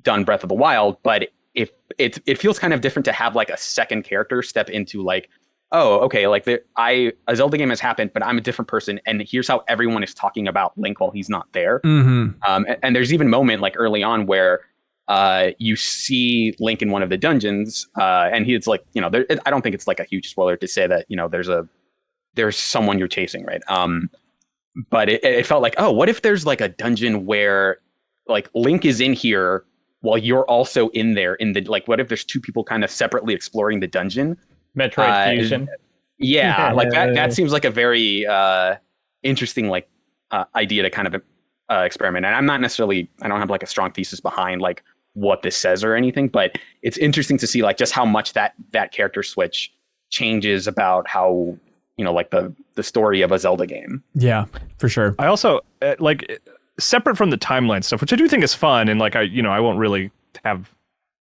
done Breath of the Wild, but if it feels kind of different to have like a second character step into like, oh, okay, like a Zelda game has happened, but I'm a different person, and here's how everyone is talking about Link while he's not there. Mm-hmm. And there's even a moment like early on where you see Link in one of the dungeons, and he's like, I don't think it's like a huge spoiler to say that, there's someone you're chasing, right? But it felt like, oh, what if there's like a dungeon where like Link is in here while you're also in there like, what if there's two people kind of separately exploring the dungeon? Metroid Fusion. Yeah, like that seems like a very interesting like idea to kind of experiment. And I don't have like a strong thesis behind like what this says or anything, but it's interesting to see like just how much that character switch changes about how, like the story of a Zelda game. Yeah, for sure. I also like, separate from the timeline stuff, which I do think is fun, and like I won't really have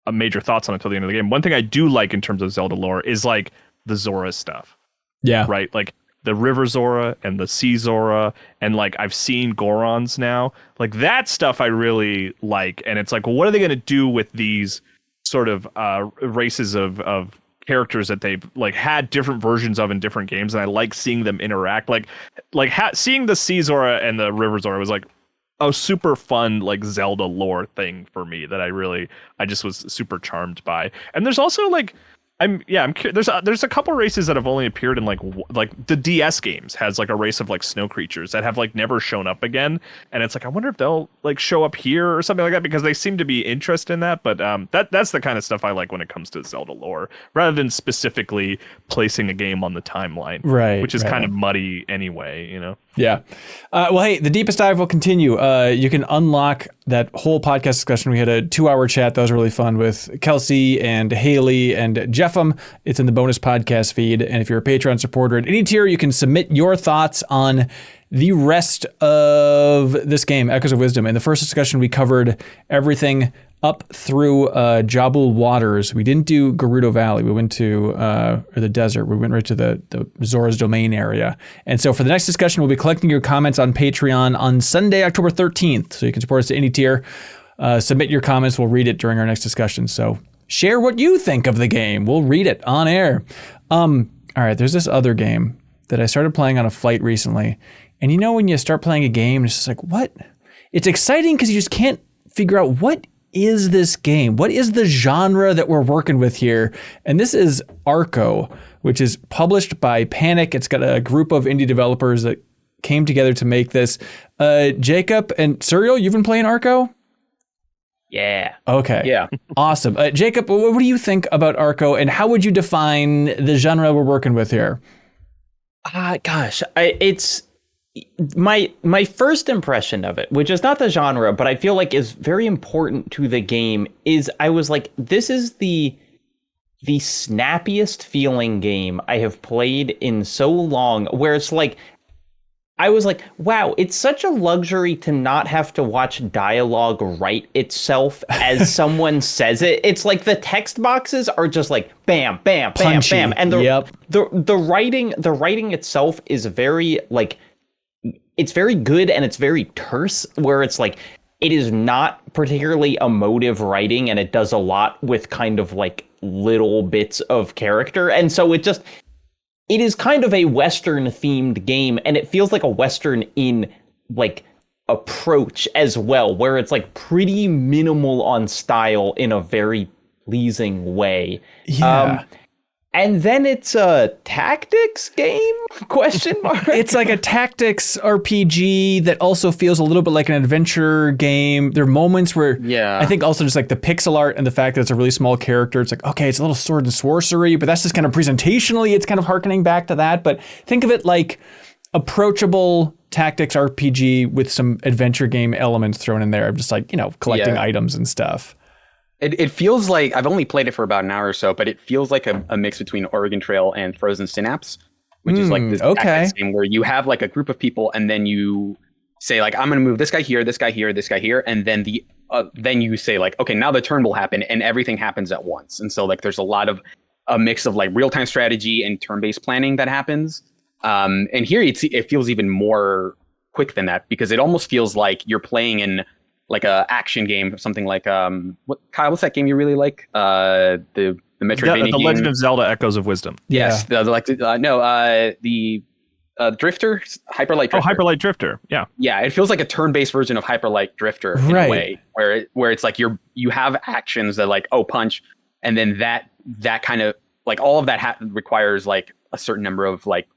a major thoughts on it until the end of the game. One thing I do like in terms of Zelda lore is like the Zora stuff. Yeah. Right? Like the River Zora and the Sea Zora, and like I've seen Gorons now. Like that stuff I really like, and it's like, well, what are they going to do with these sort of races of characters that they've like had different versions of in different games, and I like seeing them interact. Seeing the Sea Zora and the River Zora was like a super fun like Zelda lore thing for me that I just was super charmed by. And there's also like I'm curious. There's a couple races that have only appeared in like the DS games has like a race of like snow creatures that have like never shown up again, and it's like I wonder if they'll like show up here or something like that, because they seem to be interested in that. But that's the kind of stuff I like when it comes to Zelda lore, rather than specifically placing a game on the timeline, right? Which is kind of muddy anyway, Yeah. Well, hey, the deepest dive will continue. You can unlock that whole podcast discussion. We had a 2-hour chat that was really fun with Kelsey and Haley and Jeffem. It's in the bonus podcast feed. And if you're a Patreon supporter at any tier, you can submit your thoughts on the rest of this game, Echoes of Wisdom. In the first discussion, we covered everything up through Jabul Waters. We didn't do Gerudo Valley. We went to or the desert. We went right to the Zora's Domain area. And so for the next discussion, we'll be collecting your comments on Patreon on Sunday, October 13th. So you can support us at any tier. Submit your comments. We'll read it during our next discussion. So share what you think of the game. We'll read it on air. All right, there's this other game that I started playing on a flight recently. And you know when you start playing a game, it's just like, what? It's exciting because you just can't figure out what is this game? What is the genre that we're working with here? And this is Arco, which is published by Panic. It's got a group of indie developers that came together to make this. Jacob and Serial, you've been playing Arco? Yeah. Okay. Yeah. Awesome. Jacob, what do you think about Arco, and how would you define the genre we're working with here? Gosh, it's my first impression of it, which is not the genre, but I feel like is very important to the game, is I was like, this is the snappiest feeling game I have played in so long, where it's like, I was like, wow, it's such a luxury to not have to watch dialogue write itself as someone says it. It's like the text boxes are just like bam, bam, bam, Punchy. bam. And Yep. the writing itself is very like, it's very good and it's very terse, where it's like, it is not particularly emotive writing, and it does a lot with kind of like little bits of character. And so it is kind of a Western themed game, and it feels like a Western in like approach as well, where it's like pretty minimal on style in a very pleasing way. Yeah. And then it's a tactics game? Question mark. It's like a tactics RPG that also feels a little bit like an adventure game. There are moments where I think also just like the pixel art and the fact that it's a really small character, it's like, okay, it's a little sword and sorcery, but that's just kind of presentationally, it's kind of harkening back to that. But think of it like approachable tactics RPG with some adventure game elements thrown in there, just like, collecting items and stuff. It feels like, I've only played it for about an hour or so, but it feels like a mix between Oregon Trail and Frozen Synapse, which is like this tactics game where you have like a group of people, and then you say like, I'm going to move this guy here, this guy here, this guy here, and then then you say like, okay, now the turn will happen, and everything happens at once. And so like there's a mix of like real-time strategy and turn-based planning that happens. And here it feels even more quick than that, because it almost feels like you're playing in like a action game, something like Kyle, what's that game you really like? The Metroidvania The Legend of Zelda: Echoes of Wisdom. Yes, the Drifter, Hyper Light Drifter. Oh, Hyper Light Drifter. Yeah. Yeah, it feels like a turn-based version of Hyper Light Drifter in a way, where it's like you have actions that like punch, and then that kind of like all of that requires like a certain number of like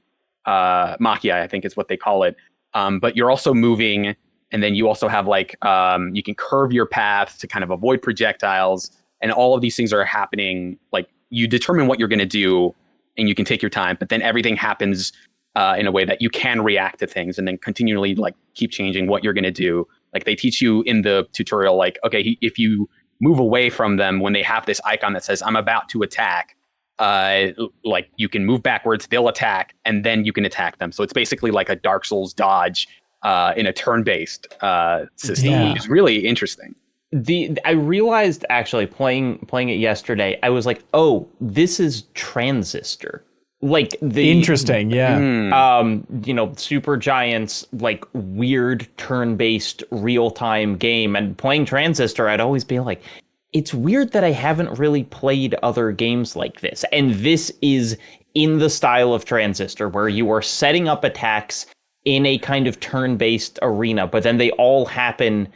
machia, I think is what they call it. But you're also moving. And then you also have like, you can curve your path to kind of avoid projectiles. And all of these things are happening. Like you determine what you're going to do, and you can take your time. But then everything happens in a way that you can react to things, and then continually like keep changing what you're going to do. Like they teach you in the tutorial, like, okay, if you move away from them when they have this icon that says I'm about to attack, like you can move backwards, they'll attack, and then you can attack them. So it's basically like a Dark Souls dodge in a turn-based system, which is really interesting. I realized actually playing it yesterday, I was like, oh, this is Transistor. Like the interesting, Super Giant's like weird turn-based real-time game. And playing Transistor, I'd always be like, it's weird that I haven't really played other games like this. And this is in the style of Transistor, where you are setting up attacks in a kind of turn-based arena, but then they all happen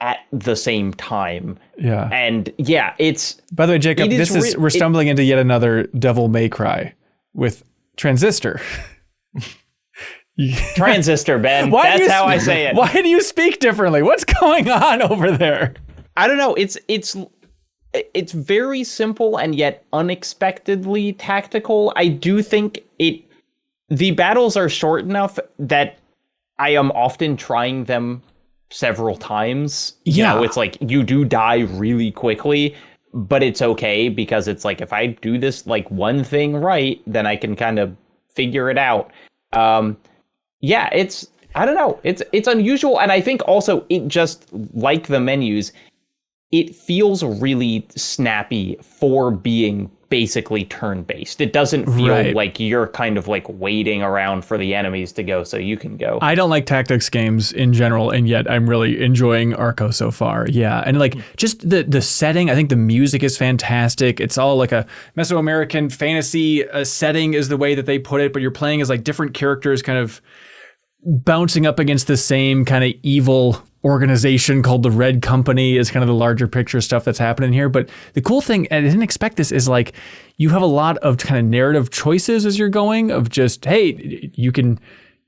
at the same time. Yeah. And it's... By the way, Jacob, we're stumbling into yet another Devil May Cry with Transistor. Transistor, Ben. That's how I say it. Why do you speak differently? What's going on over there? I don't know. It's very simple and yet unexpectedly tactical. I do think the battles are short enough that I am often trying them several times. It's like you do die really quickly, but it's okay, because it's like if I do this like one thing right, then I can kind of figure it out. I don't know. It's unusual, and I think also it just, like the menus, it feels really snappy for being basically turn-based. It doesn't feel like you're kind of like waiting around for the enemies to go so you can go. I don't like tactics games in general, and yet I'm really enjoying Arco so far. Yeah, and like just the setting, I think the music is fantastic. It's all like a Mesoamerican fantasy setting is the way that they put it, but you're playing as like different characters kind of bouncing up against the same kind of evil organization called the Red Company is kind of the larger picture stuff that's happening here. But the cool thing, and I didn't expect this, is like you have a lot of kind of narrative choices as you're going of just, hey, you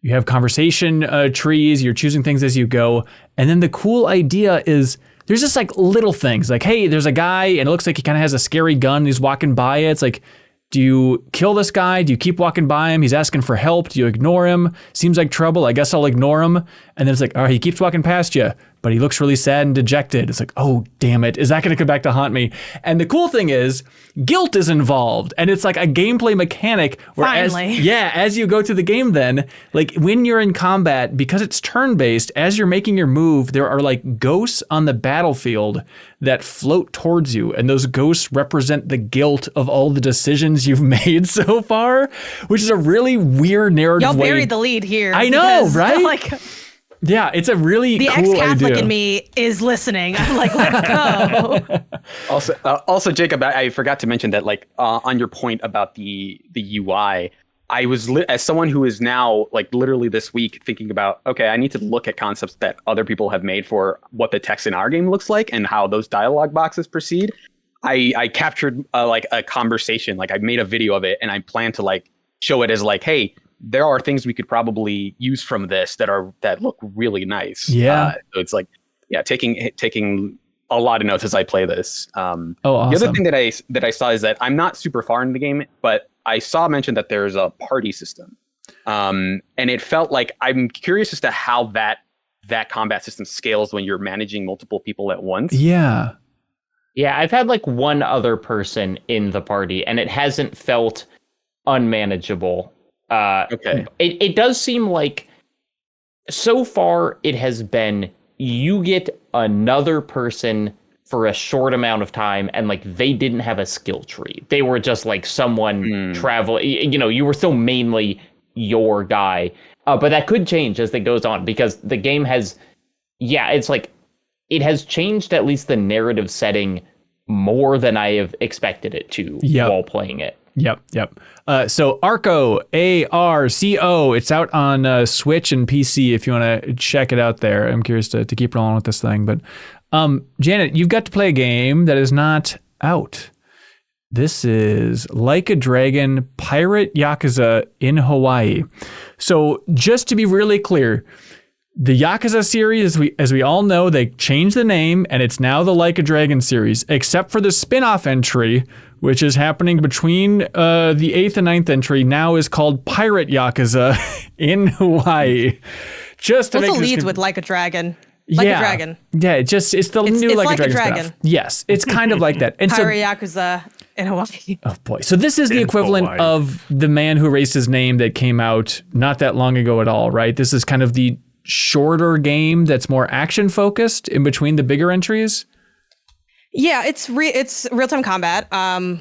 have conversation trees, you're choosing things as you go. And then the cool idea is there's just like little things like, hey, there's a guy and it looks like he kind of has a scary gun. He's walking by it. It's like, do you kill this guy? Do you keep walking by him? He's asking for help. Do you ignore him? Seems like trouble. I guess I'll ignore him. And then it's like, all right, he keeps walking past you, but he looks really sad and dejected. It's like, oh, damn it. Is that going to come back to haunt me? And the cool thing is guilt is involved. And it's like a gameplay mechanic where as you go to the game then, like when you're in combat, because it's turn-based, as you're making your move, there are like ghosts on the battlefield that float towards you. And those ghosts represent the guilt of all the decisions you've made so far, which is a really weird narrative Y'all way. buried the lead here. I know, because, right? Like, yeah, it's a really the cool ex-Catholic idea. in me is listening. I'm like, let's go. Also, Jacob, I forgot to mention that, like, on your point about the UI, I was as someone who is now like literally this week thinking about, okay, I need to look at concepts that other people have made for what the text in our game looks like and how those dialogue boxes proceed. I captured like a conversation, like I made a video of it, and I plan to like show it as like, hey, there are things we could probably use from this that look really nice. Yeah. So it's like, yeah, taking a lot of notes as I play this. Awesome. The other thing that I saw is that I'm not super far in the game, but I saw mentioned that there's a party system. And it felt like, I'm curious as to how that combat system scales when you're managing multiple people at once. Yeah. Yeah, I've had like one other person in the party, and it hasn't felt unmanageable. Okay. It does seem like so far it has been you get another person for a short amount of time, and like they didn't have a skill tree. They were just like someone travel. You know, you were still mainly your guy, but that could change as it goes on because the game has, it's like it has changed at least the narrative setting more than I have expected it to while playing it. Yep. So Arco, ARCO, it's out on Switch and PC if you want to check it out there. I'm curious to keep rolling with this thing. But Janet, you've got to play a game that is not out. This is Like a Dragon Pirate Yakuza in Hawaii. So just to be really clear, the Yakuza series, as we all know, they changed the name, and it's now the Like a Dragon series, except for the spin-off entry, which is happening between the 8th and 9th entry, now is called Pirate Yakuza in Hawaii. Just to also leads with Like a Dragon. Like a Dragon. Yeah, it's the new Like a Dragon spin-off. Yes, it's kind of like that. And Pirate Yakuza in Hawaii. Oh boy. So this is the equivalent of The Man Who Erased His Name that came out not that long ago at all, right? This is kind of the shorter game that's more action focused in between the bigger entries. Yeah, it's real-time combat,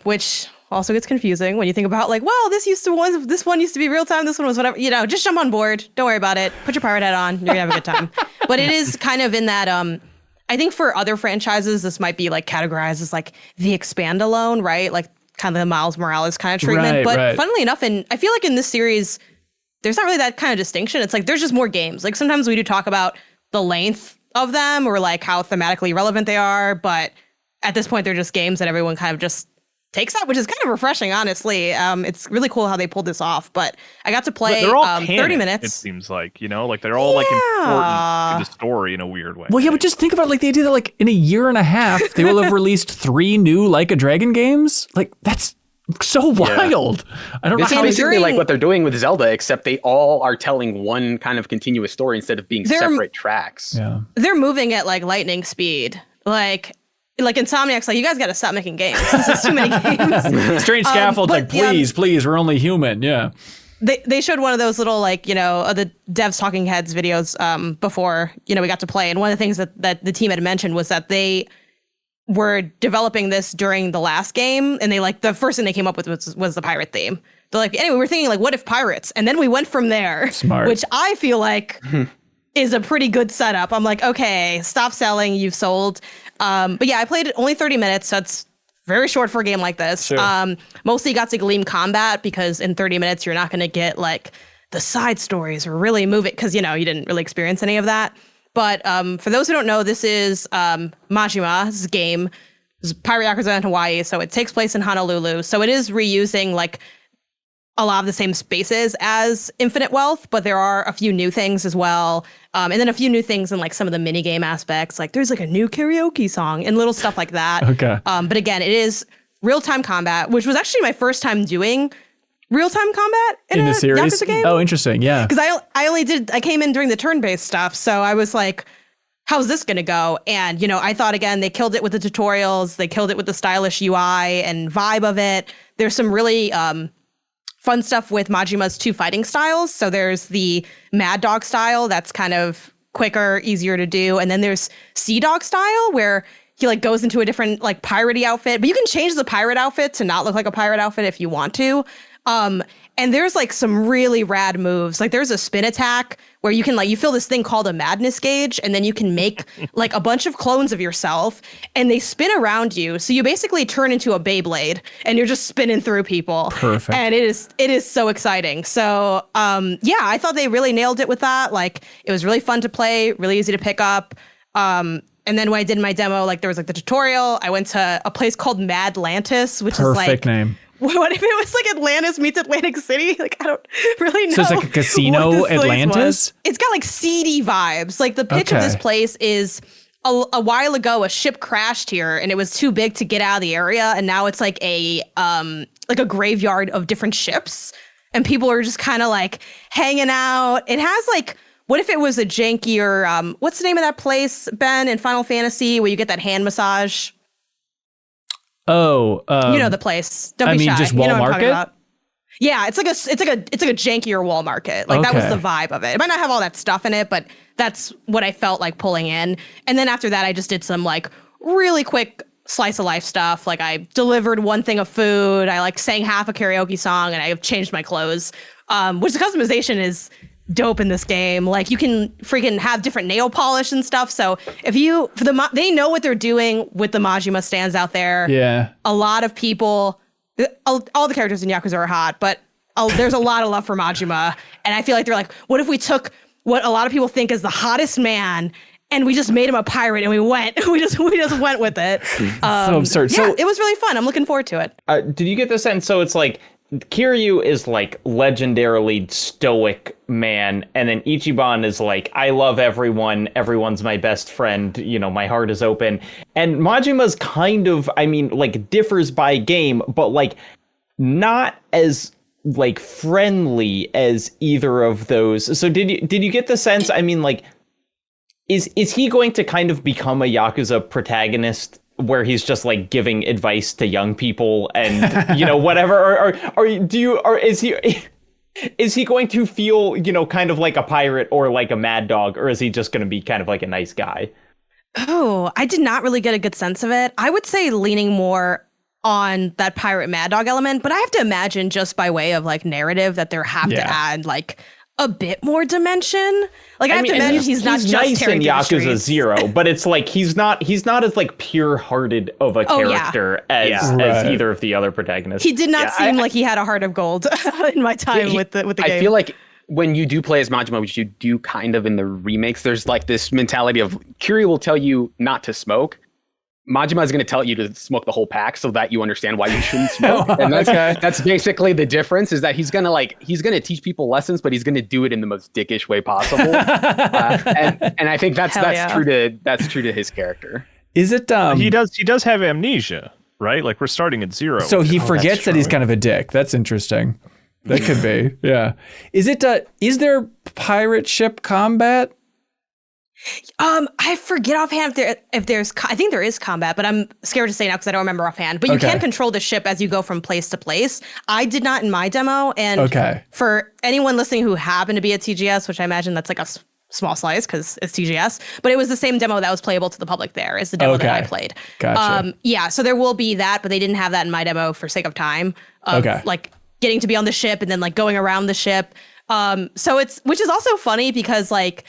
which also gets confusing when you think about like, well, this one used to be real-time, this one was whatever. You know, just jump on board. Don't worry about it. Put your pirate hat on. You're gonna have a good time. But it is kind of in that. I think for other franchises, this might be like categorized as like the expand-alone, right? Like kind of the Miles Morales kind of treatment. But funnily enough, and I feel like in this series, there's not really that kind of distinction. It's like there's just more games. Like sometimes we do talk about the length of them or like how thematically relevant they are, but at this point they're just games that everyone kind of just takes up, which is kind of refreshing, honestly. It's really cool how they pulled this off. But I got to play they're all 30 minutes. It seems like, you know, like they're all like important to the story in a weird way. Well, yeah, but just think about it, like the idea that like in a year and a half they will have released 3 new Like a Dragon games. Like that's so wild. I don't know how basically like what they're doing with Zelda, except they all are telling one kind of continuous story instead of being separate tracks. Yeah. They're moving at like lightning speed. Like Insomniac's like, you guys got to stop making games. This is too many games. Strange Scaffold's like, please, we're only human. Yeah. they showed one of those little like, the devs talking heads videos before, we got to play. And one of the things that the team had mentioned was that they were developing this during the last game. And they the first thing they came up with was the pirate theme. They're like, anyway, we're thinking like, what if pirates? And then we went from there. Smart. Which I feel like is a pretty good setup. I'm like, okay, stop selling. You've sold. But yeah, I played it only 30 minutes. So it's very short for a game like this. Sure. Mostly got to glean combat because in 30 minutes, you're not going to get like the side stories or really move it because, you didn't really experience any of that. But for those who don't know, this is Majima's game. This is Pirate Yakuza in Hawaii. So it takes place in Honolulu. So it is reusing like a lot of the same spaces as Infinite Wealth, but there are a few new things as well. And then a few new things in like some of the mini game aspects. Like there's like a new karaoke song and little stuff like that. Okay. But again, it is real-time combat, which was actually my first time doing real-time combat in the a series. Yakuza game. Oh, interesting. Yeah. Because I came in during the turn-based stuff. So I was like, how's this going to go? And, I thought, again, they killed it with the tutorials. They killed it with the stylish UI and vibe of it. There's some really fun stuff with Majima's two fighting styles. So there's the Mad Dog style that's kind of quicker, easier to do. And then there's Sea Dog style where he like goes into a different like piratey outfit, but you can change the pirate outfit to not look like a pirate outfit if you want to. And there's like some really rad moves. Like there's a spin attack where you can you feel this thing called a madness gauge, and then you can make like a bunch of clones of yourself and they spin around you. So you basically turn into a Beyblade and you're just spinning through people. Perfect. And it is so exciting. So yeah, I thought they really nailed it with that. Like it was really fun to play, really easy to pick up. And then when I did my demo, like there was like the tutorial, I went to a place called Madlantis, which is like Perfect name. What if it was like Atlantis meets Atlantic City? Like, I don't really know. So it's like a casino Atlantis? It's got like seedy vibes. Like the pitch of this place is a while ago, a ship crashed here and it was too big to get out of the area. And now it's like a graveyard of different ships and people are just kind of like hanging out. It has like, what if it was a jankier, what's the name of that place, Ben, in Final Fantasy where you get that hand massage? Oh, you know the place. Don't be shy. Just you Wall know what I'm talking Market? about. Yeah, it's like a jankier wall market. Like that was the vibe of it. It might not have all that stuff in it, but that's what I felt like pulling in. And then after that, I just did some like really quick slice of life stuff. Like I delivered one thing of food. I like sang half a karaoke song, and I changed my clothes. Which the customization is dope in this game. Like you can freaking have different nail polish and stuff. So if you they know what they're doing with the Majima stands out there. Yeah. A lot of people, all the characters in Yakuza are hot, but there's a lot of love for Majima. And I feel like they're like, what if we took what a lot of people think is the hottest man and we just made him a pirate and we just went with it. So absurd. Yeah, it was really fun. I'm looking forward to it. Did you get the sense? So it's like Kiryu is like legendarily stoic man, and then Ichiban is like, I love everyone, everyone's my best friend, my heart is open. And Majima's kind of, like differs by game, but like not as like friendly as either of those. So did you get the sense, like, is he going to kind of become a Yakuza protagonist where he's just like giving advice to young people and whatever, or is he going to feel kind of like a pirate or like a mad dog, or is he just going to be kind of like a nice guy? Oh, I did not really get a good sense of it. I would say leaning more on that pirate mad dog element, but I have to imagine just by way of like narrative that there have to add like a bit more dimension. Like I have to imagine he's not just nice tearing in through the Yakuza streets. 0, but it's like he's not as like pure-hearted of a character as either of the other protagonists. He did not seem like he had a heart of gold in my time with the game. I feel like when you do play as Majima, which you do kind of in the remakes, there's like this mentality of Kiryu will tell you not to smoke. Majima is going to tell you to smoke the whole pack so that you understand why you shouldn't smoke. And that's basically the difference, is that he's going to teach people lessons, but he's going to do it in the most dickish way possible. And I think that's true to his character. Is it he does have amnesia, right? Like we're starting at 0. So he forgets that he's kind of a dick. That's interesting. That could be. Yeah. Is there pirate ship combat? I forget offhand if there's I think there is combat, but I'm scared to say now because I don't remember offhand. But you can control the ship as you go from place to place. I did not in my demo, and for anyone listening who happened to be at TGS, which I imagine that's like a small slice because it's TGS, but it was the same demo that was playable to the public there as the demo that I played. Gotcha. Yeah, so there will be that, but they didn't have that in my demo for sake of time. Like getting to be on the ship and then like going around the ship. So which is also funny because like,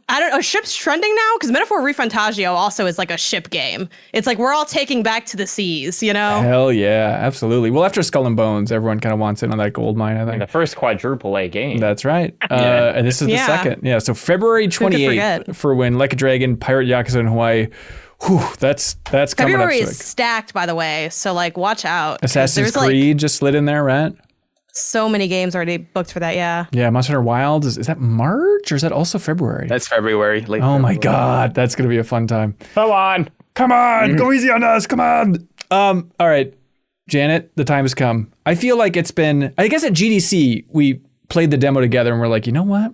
I don't know, ship's trending now because Metaphor Refantasio also is like a ship game. It's like we're all taking back to the seas, you know? Hell yeah, absolutely. Well, after Skull and Bones, everyone kind of wants in on that gold mine, I think. The first quadruple A game. That's right. And this is the second. Yeah, so February 28th for when Like a Dragon, Pirate Yakuza in Hawaii. Whew, that's coming up. February is stacked, by the way, so like watch out. Assassin's Creed just slid in there, right? So many games already booked for that, yeah. Yeah, Monster Hunter Wilds, is that March or is that also February? That's February. Late oh February. My God, that's going to be a fun time. Come on, go easy on us, come on. All right, Janet, the time has come. I feel like it's been, I guess at GDC, we played the demo together and we're like, you know what?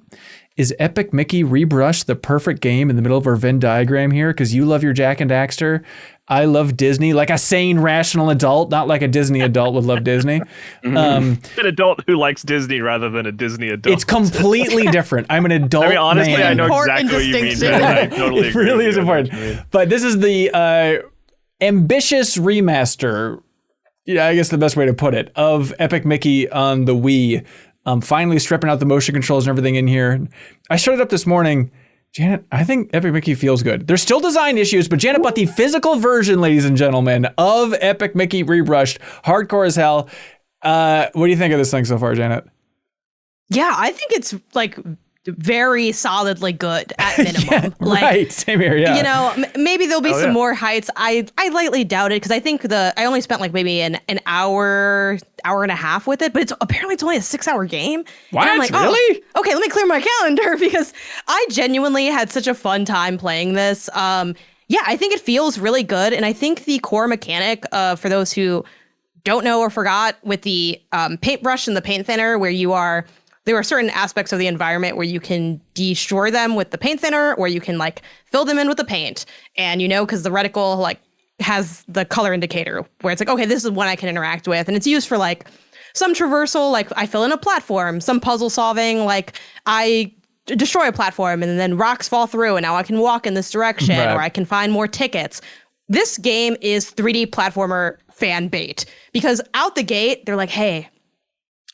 Is Epic Mickey Rebrushed the perfect game in the middle of our Venn diagram here? Because you love your Jack and Daxter. I love Disney, like a sane, rational adult, not like a Disney adult would love Disney. An adult who likes Disney rather than a Disney adult. It's completely different. I'm an adult. I mean, honestly, man. I know exactly what you mean. I totally it agree. really is important. But this is the ambitious remaster, I guess the best way to put it, of Epic Mickey on the Wii. Finally stripping out the motion controls and everything in here. I started up this morning. Janet, I think Epic Mickey feels good. There's still design issues, but Janet bought the physical version, ladies and gentlemen, of Epic Mickey Rebrushed. Hardcore as hell. What do you think of this thing so far, Janet? Yeah, I think it's like very solidly good at minimum. Right, same here, yeah. You know, maybe there'll be some more heights. I lightly doubt it because I think I only spent like maybe an hour and a half with it, but apparently it's only a 6-hour game. What? And I'm like, really? Oh, okay, let me clear my calendar because I genuinely had such a fun time playing this. Yeah, I think it feels really good, and I think the core mechanic, for those who don't know or forgot, with the paintbrush and the paint thinner, where there are certain aspects of the environment where you can destroy them with the paint thinner, or you can like fill them in with the paint. And because the reticle like has the color indicator where it's like, okay, this is one I can interact with. And it's used for like some traversal, like I fill in a platform, some puzzle solving, like I destroy a platform and then rocks fall through and now I can walk in this direction, or I can find more tickets. This game is 3D platformer fan bait because out the gate, they're like, hey,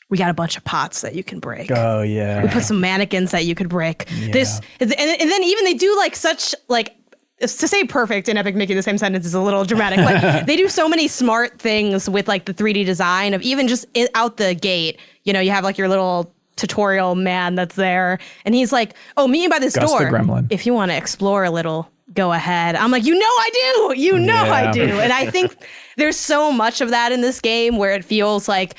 we got a bunch of pots that you can break. Oh, yeah. We put some mannequins that you could break. Yeah. And then even they do like such like, to say perfect in Epic Mickey, the same sentence is a little dramatic, but they do so many smart things with like the 3D design of even just out the gate. You have like your little tutorial man that's there and he's like, oh, meet me by this Gus door. the Gremlin. If you want to explore a little, go ahead. I'm like, I do. I do. And I think there's so much of that in this game where it feels like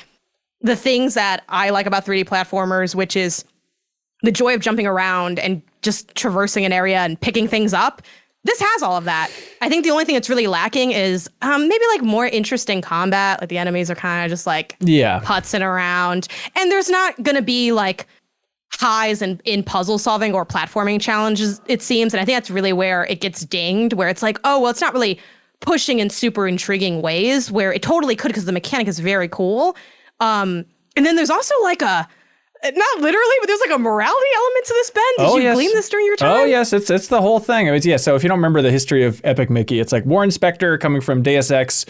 the things that I like about 3D platformers, which is the joy of jumping around and just traversing an area and picking things up. This has all of that. I think the only thing that's really lacking is maybe like more interesting combat. Like the enemies are kind of just like putzing around. And there's not going to be like highs in puzzle solving or platforming challenges, it seems. And I think that's really where it gets dinged, where it's like, oh, well, it's not really pushing in super intriguing ways, where it totally could because the mechanic is very cool. And then there's also like not literally, but there's like a morality element to this, Ben. Did you glean this during your time? Oh, yes. It's the whole thing. I mean, so if you don't remember the history of Epic Mickey, it's like Warren Spector coming from Deus Ex,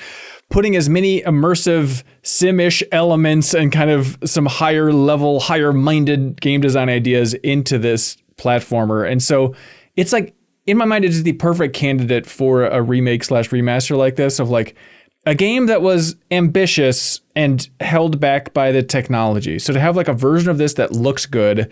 putting as many immersive sim-ish elements and kind of some higher level, higher minded game design ideas into this platformer. And so it's like, in my mind, it is the perfect candidate for a remake / remaster like this, of like, a game that was ambitious and held back by the technology. So to have like a version of this that looks good,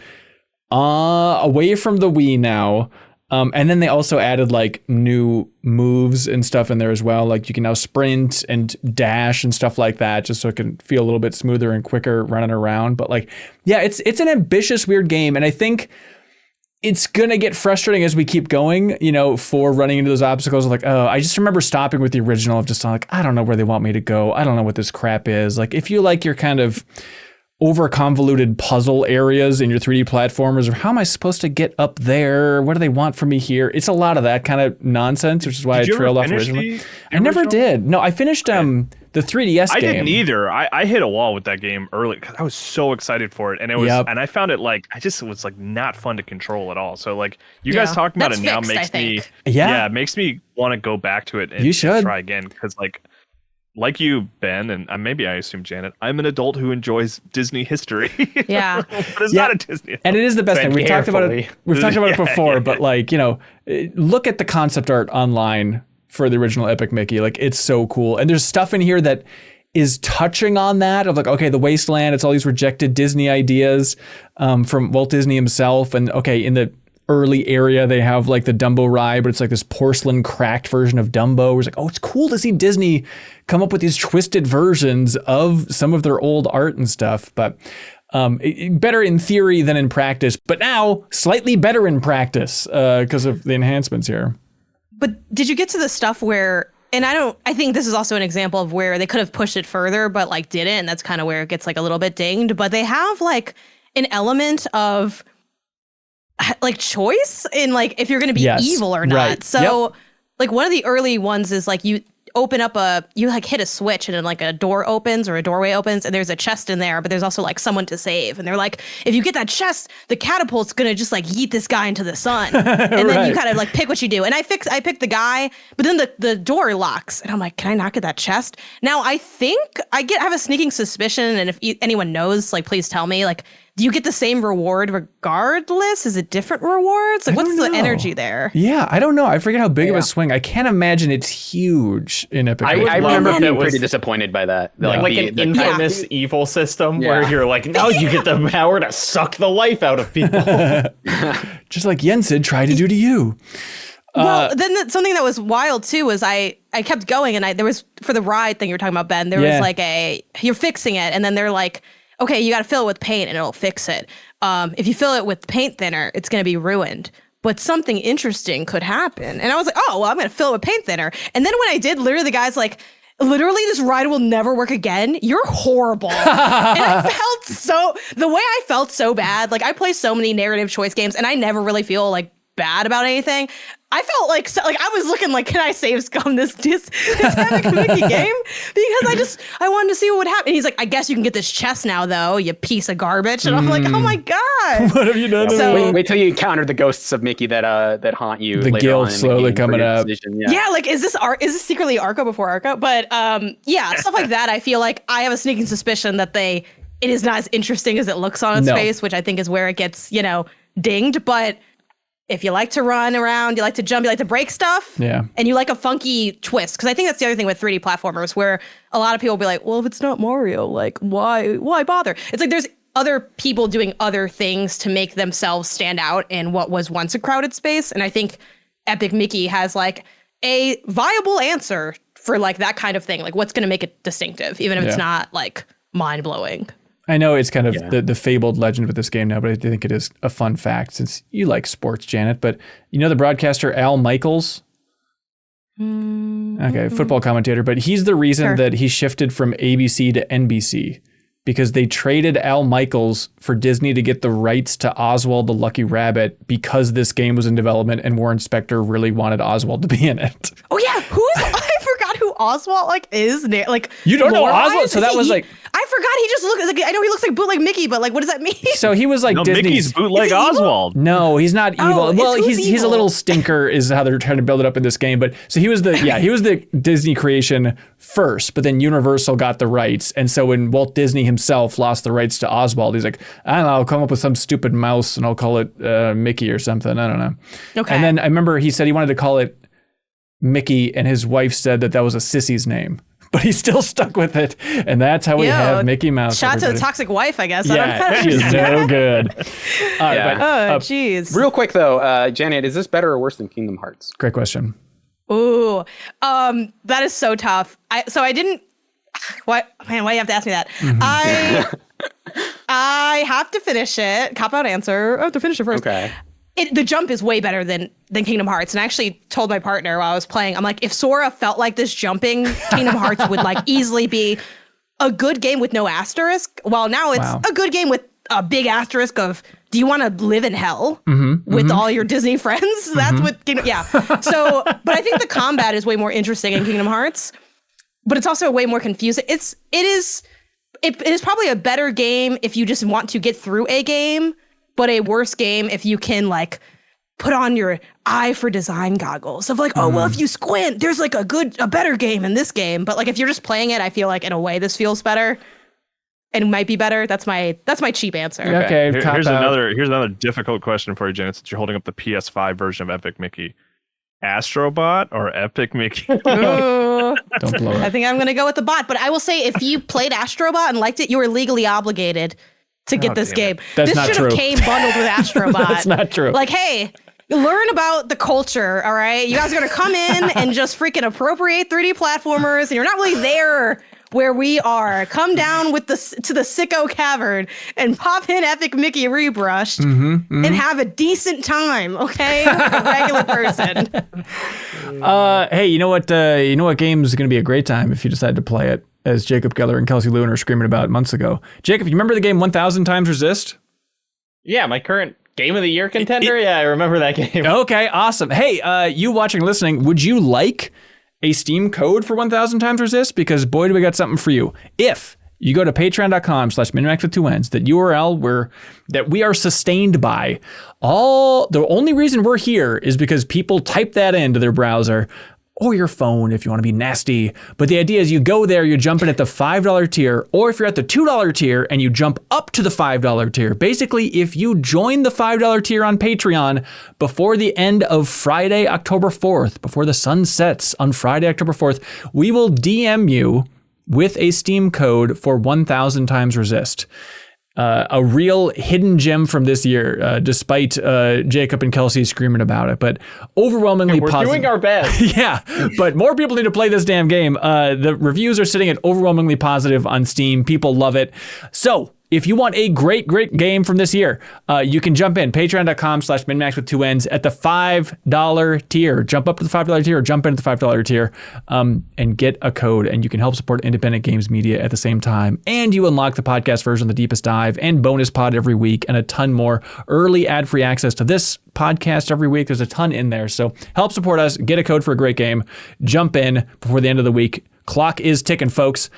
away from the Wii now, and then they also added like new moves and stuff in there as well. Like you can now sprint and dash and stuff like that, just so it can feel a little bit smoother and quicker running around. But like, yeah, it's an ambitious, weird game, and I think it's going to get frustrating as we keep going, for running into those obstacles. Like, oh, I just remember stopping with the original of just like, I don't know where they want me to go. I don't know what this crap is. Like, if you like your kind of over convoluted puzzle areas in your 3D platformers, or how am I supposed to get up there? What do they want from me here? It's a lot of that kind of nonsense, which is why I trailed off originally. I never did. No, I finished the 3DS game. I didn't either. I hit a wall with that game early because I was so excited for it, and it was, and I found it like it was like not fun to control at all. So like you guys talking about it now makes me makes me want to go back to it and you should try again, because like you, Ben, and maybe I assume Janet, I'm an adult who enjoys Disney history. Yeah. But it's not a Disney. And it is the best thing. We've talked about it. We've talked about it before, but like, look at the concept art online for the original Epic Mickey. Like, it's so cool. And there's stuff in here that is touching on that of like, okay, the wasteland, it's all these rejected Disney ideas from Walt Disney himself. And okay, in the early area, they have like the Dumbo ride, but it's like this porcelain cracked version of Dumbo. It's like, oh, it's cool to see Disney come up with these twisted versions of some of their old art and stuff. But better in theory than in practice, but now slightly better in practice because of the enhancements here. But did you get to the stuff where, and I think this is also an example of where they could have pushed it further, but like didn't, and that's kind of where it gets like a little bit dinged, but they have like an element of like choice in like if you're going to be evil or not. Right. So like one of the early ones is like you open up you like hit a switch and then like a door opens or a doorway opens and there's a chest in there, but there's also like someone to save. And they're like, if you get that chest, the catapult's going to just like yeet this guy into the sun. And then you kind of like pick what you do. And I picked the guy, but then the door locks and I'm like, can I not get that chest? Now I think I have a sneaking suspicion. And if anyone knows, like, please tell me, like, do you get the same reward regardless? Is it different rewards? Like, what's the energy there? Yeah, I don't know. I forget how big of a swing. I can't imagine it's huge in Epic. I remember being pretty disappointed by that. Like an infamous evil system where you're like, now you get the power to suck the life out of people. Just like Yensid tried to do to you. Well, then something that was wild too was I kept going and there was, for the ride thing you were talking about, Ben, there was like you're fixing it and then they're like, okay, you got to fill it with paint and it'll fix it. If you fill it with paint thinner, it's going to be ruined. But something interesting could happen. And I was like, oh, well, I'm going to fill it with paint thinner. And then when I did, literally the guy's like, literally this ride will never work again. You're horrible. And I felt the way I felt so bad. Like, I play so many narrative choice games and I never really feel like bad about anything. I felt like I was looking like, can I save scum this Epic Mickey game? Because I wanted to see what would happen. And he's like, I guess you can get this chest now, though, you piece of garbage. And I'm like, oh my god, what have you done? So, wait till you encounter the ghosts of Mickey that haunt you. The later guild on slowly coming up. Yeah, like is this secretly Arco before Arco? But stuff like that. I feel like I have a sneaking suspicion that it is not as interesting as it looks on its face, which I think is where it gets dinged. But if you like to run around, you like to jump, you like to break stuff, and you like a funky twist, because I think that's the other thing with 3D platformers, where a lot of people will be like, well, if it's not Mario, like, why bother? It's like there's other people doing other things to make themselves stand out in what was once a crowded space, and I think Epic Mickey has like a viable answer for like that kind of thing, like what's going to make it distinctive, even if it's not like mind-blowing. I know it's kind of the fabled legend with this game now, but I think it is a fun fact since you like sports, Janet. But you know the broadcaster Al Michaels? Okay, football commentator. But he's the reason that he shifted from ABC to NBC, because they traded Al Michaels for Disney to get the rights to Oswald the Lucky Rabbit because this game was in development and Warren Spector really wanted Oswald to be in it. Oh, yeah. I forgot who Oswald is. Like, you don't know Oswald? So that was like... I forgot he just looks like, I know he looks like bootleg Mickey, but like, what does that mean? So he was like Disney's... Mickey's bootleg Oswald. No, he's not evil. Well, he's a little stinker is how they're trying to build it up in this game. But so he was the Disney creation first, but then Universal got the rights. And so when Walt Disney himself lost the rights to Oswald, he's like, I don't know, I'll come up with some stupid mouse and I'll call it Mickey or something. I don't know. Okay. And then I remember he said he wanted to call it Mickey, and his wife said that was a sissy's name. But he still stuck with it, and that's how we have Mickey Mouse. Shout out to the toxic wife, I guess. Yeah, she is no good. All right, but, jeez. Real quick though, Janet, is this better or worse than Kingdom Hearts? Great question. Ooh, that is so tough. I didn't. What, man? Why do you have to ask me that? Mm-hmm. I have to finish it. Cop out answer. I have to finish it first. Okay. The jump is way better than Kingdom Hearts. And I actually told my partner while I was playing, I'm like, if Sora felt like this jumping, Kingdom Hearts would like easily be a good game with no asterisk. Well, now it's a good game with a big asterisk of, do you want to live in hell with all your Disney friends? That's what, So, but I think the combat is way more interesting in Kingdom Hearts, but it's also way more confusing. It is probably a better game if you just want to get through a game, but a worse game if you can like put on your eye for design goggles of like, oh, well, if you squint, there's like a better game in this game. But like, if you're just playing it, I feel like in a way this feels better and might be better. That's my cheap answer. Okay. Here's another difficult question for you, Janet, since you're holding up the PS5 version of Epic Mickey. Astrobot or Epic Mickey? Ooh. Don't blow it. I think I'm going to go with the bot. But I will say, if you played Astrobot and liked it, you were legally obligated to get this game. That's this not should true. have came bundled with Astrobot. That's not true. Like, hey, learn about the culture, all right? You guys are going to come in and just freaking appropriate 3D platformers, and you're not really there where we are. Come down to the Sicko Cavern and pop in Epic Mickey Rebrushed and have a decent time, okay? Like a regular person. Hey, you know what game is going to be a great time if you decide to play it, as Jacob Geller and Kelsey Lewin are screaming about months ago. Jacob, you remember the game 1000 Times Resist? Yeah, my current Game of the Year contender? Yeah, I remember that game. Okay, awesome. Hey, you watching and listening, would you like a Steam code for 1000 Times Resist? Because boy, do we got something for you. If you go to patreon.com/MinnMax with 2 N's, that URL that we are sustained by, the only reason we're here is because people type that into their browser or your phone if you want to be nasty. But the idea is you go there, you jump in at the $5 tier, or if you're at the $2 tier and you jump up to the $5 tier. Basically, if you join the $5 tier on Patreon before the end of Friday, October 4th, before the sun sets on Friday, October 4th, we will DM you with a Steam code for 1000 Times Resist. A real hidden gem from this year, despite Jacob and Kelsey screaming about it, but overwhelmingly positive. We're doing our best. Yeah, but more people need to play this damn game. The reviews are sitting at overwhelmingly positive on Steam. People love it. So if you want a great game from this year, you can jump in patreon.com/MinnMax with 2 N's at the $5 tier. Jump up to the $5 tier or jump in at the $5 tier and get a code, and you can help support independent games media at the same time. And you unlock the podcast version of The Deepest Dive and bonus pod every week and a ton more. Early ad-free access to this podcast every week. There's a ton in there. So help support us. Get a code for a great game. Jump in before the end of the week. Clock is ticking, folks.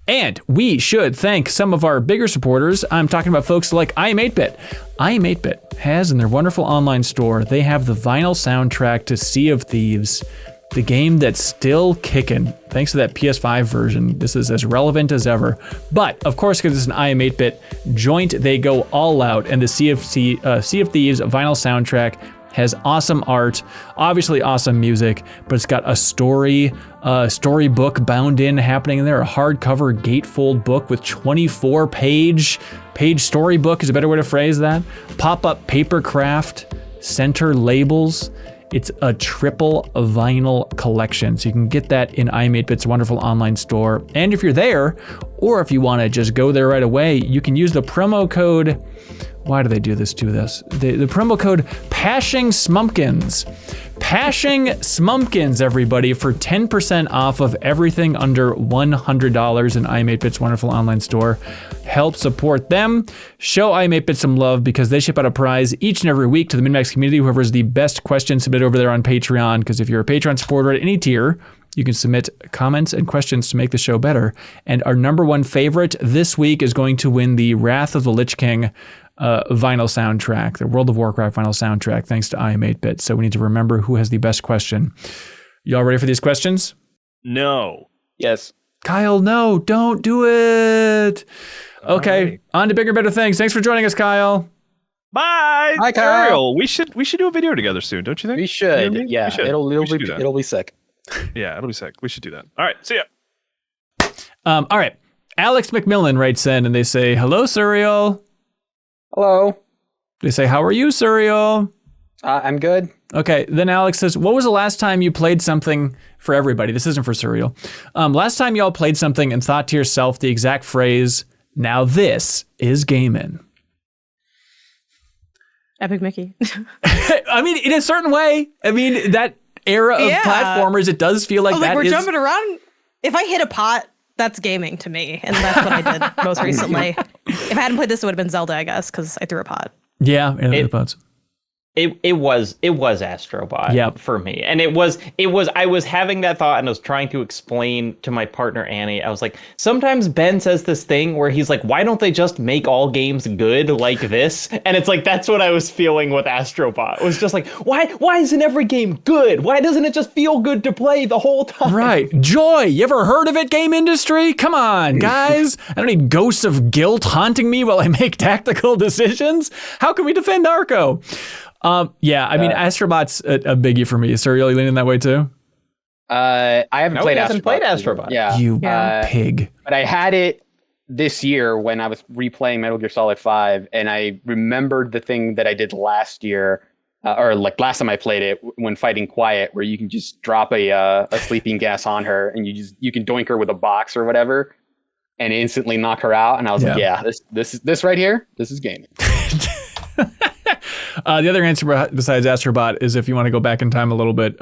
And we should thank some of our bigger supporters. I'm talking about folks like I Am 8-Bit. I Am 8-Bit has in their wonderful online store, they have the vinyl soundtrack to Sea of Thieves, the game that's still kicking. Thanks to that PS5 version, this is as relevant as ever. But of course, because it's an I Am 8-Bit joint, they go all out. And the Sea of Thieves vinyl soundtrack has awesome art, obviously awesome music, but it's got a storybook bound in happening in there, a hardcover gatefold book with 24-page storybook is a better way to phrase that. Pop-up paper craft, center labels. It's a triple vinyl collection, so you can get that in I Am 8-Bit's wonderful online store. And if you're there, or if you want to just go there right away, you can use the promo code. Why do they do this to this? The promo code Pashing Smumpkins. Pashing Smumpkins, everybody, for 10% off of everything under $100 in I Am 8-Bit's wonderful online store. Help support them. Show I Am 8-Bit some love because they ship out a prize each and every week to the MinnMax community. Whoever has the best question submitted over there on Patreon, because if you're a Patreon supporter at any tier, you can submit comments and questions to make the show better. And our number one favorite this week is going to win the Wrath of the Lich King vinyl soundtrack, the World of Warcraft vinyl soundtrack, thanks to I Am 8-Bit. So we need to remember who has the best question. Y'all ready for these questions? No. Yes. Kyle, no, don't do it. Okay, right. On to bigger, better things. Thanks for joining us, Kyle. Bye. Hi, Kyle. Ariel, we should do a video together soon, don't you think? We should. You know what I mean? Yeah, we should. It'll be sick. Yeah, it'll be sick. We should do that. All right, see ya. All right. Alex McMillan writes in and they say, "Hello, Suriel." Hello. They say, "How are you, Suriel?" I'm good. Okay, then Alex says, "What was the last time you played something for everybody?" This isn't for Suriel. Last time y'all played something and thought to yourself the exact phrase, "Now this is gaming." Epic Mickey. I mean, in a certain way. I mean, that era of platformers, it does feel like that we're is... jumping around. If I hit a pot that's gaming to me, and that's what I did most recently. If I hadn't played this, it would have been Zelda, I guess, because I threw a pot. Yeah, the pods. It was Astrobot for me. And it was I was having that thought and I was trying to explain to my partner Annie. I was like, sometimes Ben says this thing where he's like, why don't they just make all games good like this? And it's like, that's what I was feeling with Astrobot. It was just like, why isn't every game good? Why doesn't it just feel good to play the whole time? Right. Joy. You ever heard of it, game industry? Come on, guys. I don't need ghosts of guilt haunting me while I make tactical decisions. How can we defend Arco? I mean, Astrobot's a biggie for me. So are you leaning that way too? I haven't played Astrobot. Yeah. You pig. But I had it this year when I was replaying Metal Gear Solid 5, and I remembered the thing that I did last year, or like last time I played it when fighting Quiet, where you can just drop a sleeping gas on her, and you can doink her with a box or whatever, and instantly knock her out. And I was like, yeah, this right here, this is gaming. The other answer besides Astrobot is if you want to go back in time a little bit,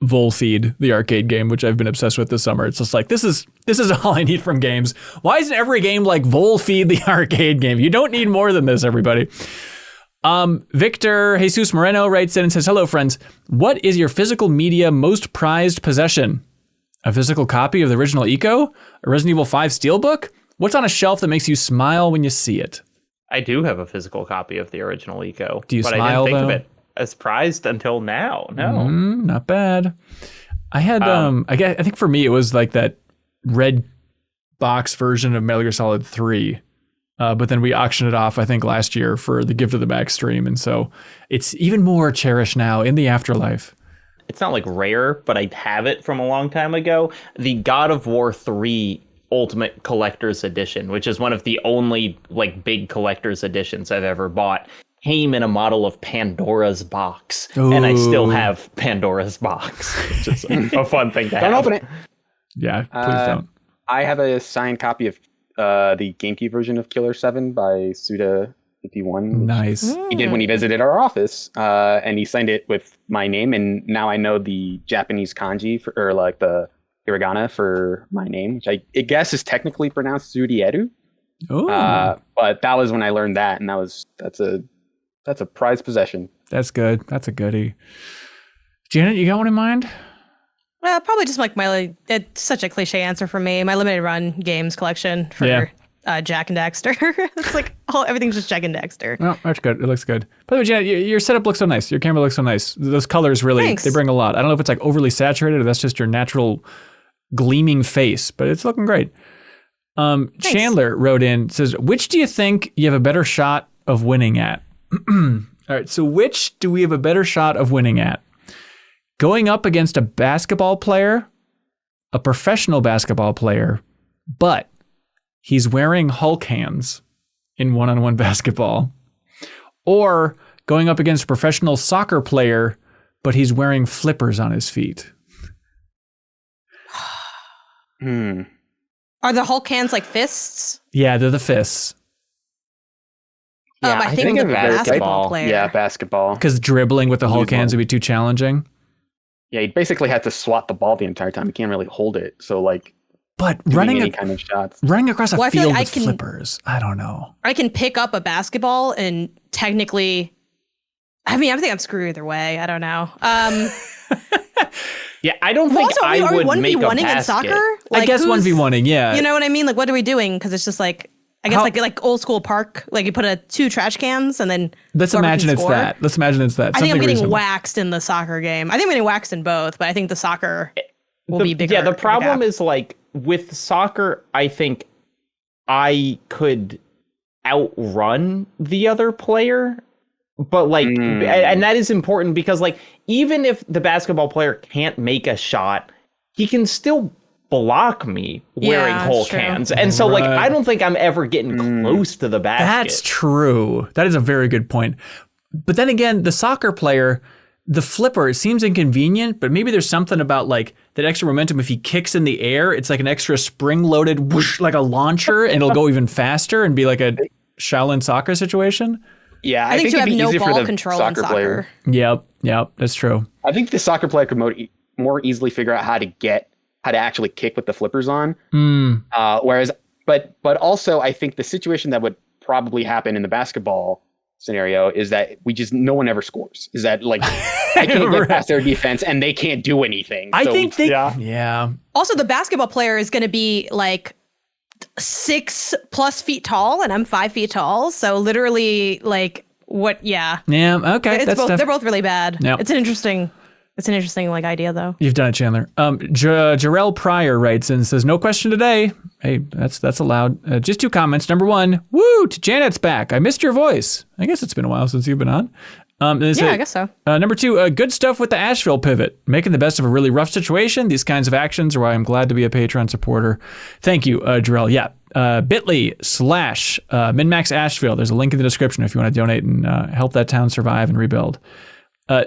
Volfeed, the arcade game, which I've been obsessed with this summer. It's just like, this is all I need from games. Why isn't every game like Volfeed, the arcade game? You don't need more than this, everybody. Victor Jesus Moreno writes in and says, hello, friends. What is your physical media most prized possession? A physical copy of the original Eco? A Resident Evil 5 steelbook? What's on a shelf that makes you smile when you see it? I do have a physical copy of the original Eco. Do you but smile, I didn't think though? of it as prized until now. No. Not bad. I had, I think for me, it was like that red box version of Metal Gear Solid 3. But then we auctioned it off, I think, last year for the Gift of the Back stream. And so it's even more cherished now in the afterlife. It's not like rare, but I have it from a long time ago. The God of War 3 Ultimate Collector's Edition, which is one of the only like big collector's editions I've ever bought, came in a model of Pandora's box. Ooh. And I still have Pandora's box, which is a fun thing to have. Don't open it. Yeah, please don't. I have a signed copy of the GameCube version of Killer 7 by Suda51. Nice. He did when he visited our office, and he signed it with my name, and now I know the Japanese kanji or like the hiragana for my name, which I guess is technically pronounced Zurieru. But that was when I learned that, and that's a prized possession. That's good. That's a goodie. Janet, you got one in mind? Well, probably just like it's such a cliche answer for me. My limited run games collection for Jack and Daxter. It's like everything's just Jack and Daxter. Oh, that's good. It looks good. By the way, Janet, your setup looks so nice. Your camera looks so nice. Those colors really, they bring a lot. I don't know if it's like overly saturated or that's just your natural gleaming face, but it's looking great. Chandler wrote in, says, which do you think you have a better shot of winning at? All right, so which do we have a better shot of winning at? Going up against a basketball player, a professional basketball player, but he's wearing Hulk hands in one-on-one basketball, or going up against a professional soccer player, but he's wearing flippers on his feet. Are the Hulk hands like fists? Yeah, they're the fists. Yeah, I think of the basketball player. Yeah, basketball. Because dribbling with the Hulk hands would be too challenging. Yeah, you basically have to swat the ball the entire time. You can't really hold it. So like, but running any kind of shots, running across a field with flippers, I don't know. I can pick up a basketball and technically, I mean, I think I'm screwed either way. I don't know. Yeah, I don't think also, I would make a basket. In soccer? Like, I guess 1v1ing, yeah. You know what I mean? Like, what are we doing? Because it's just like, I guess like old school park. Like you put two trash cans and then let's imagine it's that. Let's imagine it's that. I think I'm getting waxed in the soccer game. I think I'm getting waxed in both, but I think the soccer will be bigger. Yeah, the problem is like with soccer, I think I could outrun the other player. But like, and that is important because like, even if the basketball player can't make a shot, he can still block me wearing Hulk hands. And so like, I don't think I'm ever getting close to the basket. That's true. That is a very good point. But then again, the soccer player, the flipper, it seems inconvenient, but maybe there's something about like that extra momentum. If he kicks in the air, it's like an extra spring loaded whoosh, like a launcher, and it'll go even faster and be like a Shaolin soccer situation. Yeah, I think you have no ball control in soccer. Yep, that's true. I think the soccer player could more easily figure out how to get how to actually kick with the flippers on. Mm. But also I think the situation that would probably happen in the basketball scenario is that no one ever scores. Is that like I can't get past their defense and they can't do anything. I So think yeah. Also, the basketball player is going to be like 6+ feet tall, and I'm 5 feet tall. So literally, like, what? Yeah. Yeah. Okay. They're both really bad. Yep. It's an interesting like idea though. You've done it, Chandler. Jarrell Pryor writes in and says, "No question today." Hey, that's allowed. Just 2 comments. Number 1, woo, to Janet's back. I missed your voice. I guess it's been a while since you've been on. I guess so. Number 2, good stuff with the Asheville pivot. Making the best of a really rough situation. These kinds of actions are why I'm glad to be a Patreon supporter. Thank you, Jarrell. Yeah. bit.ly/MinnMax Asheville. There's a link in the description if you want to donate and help that town survive and rebuild.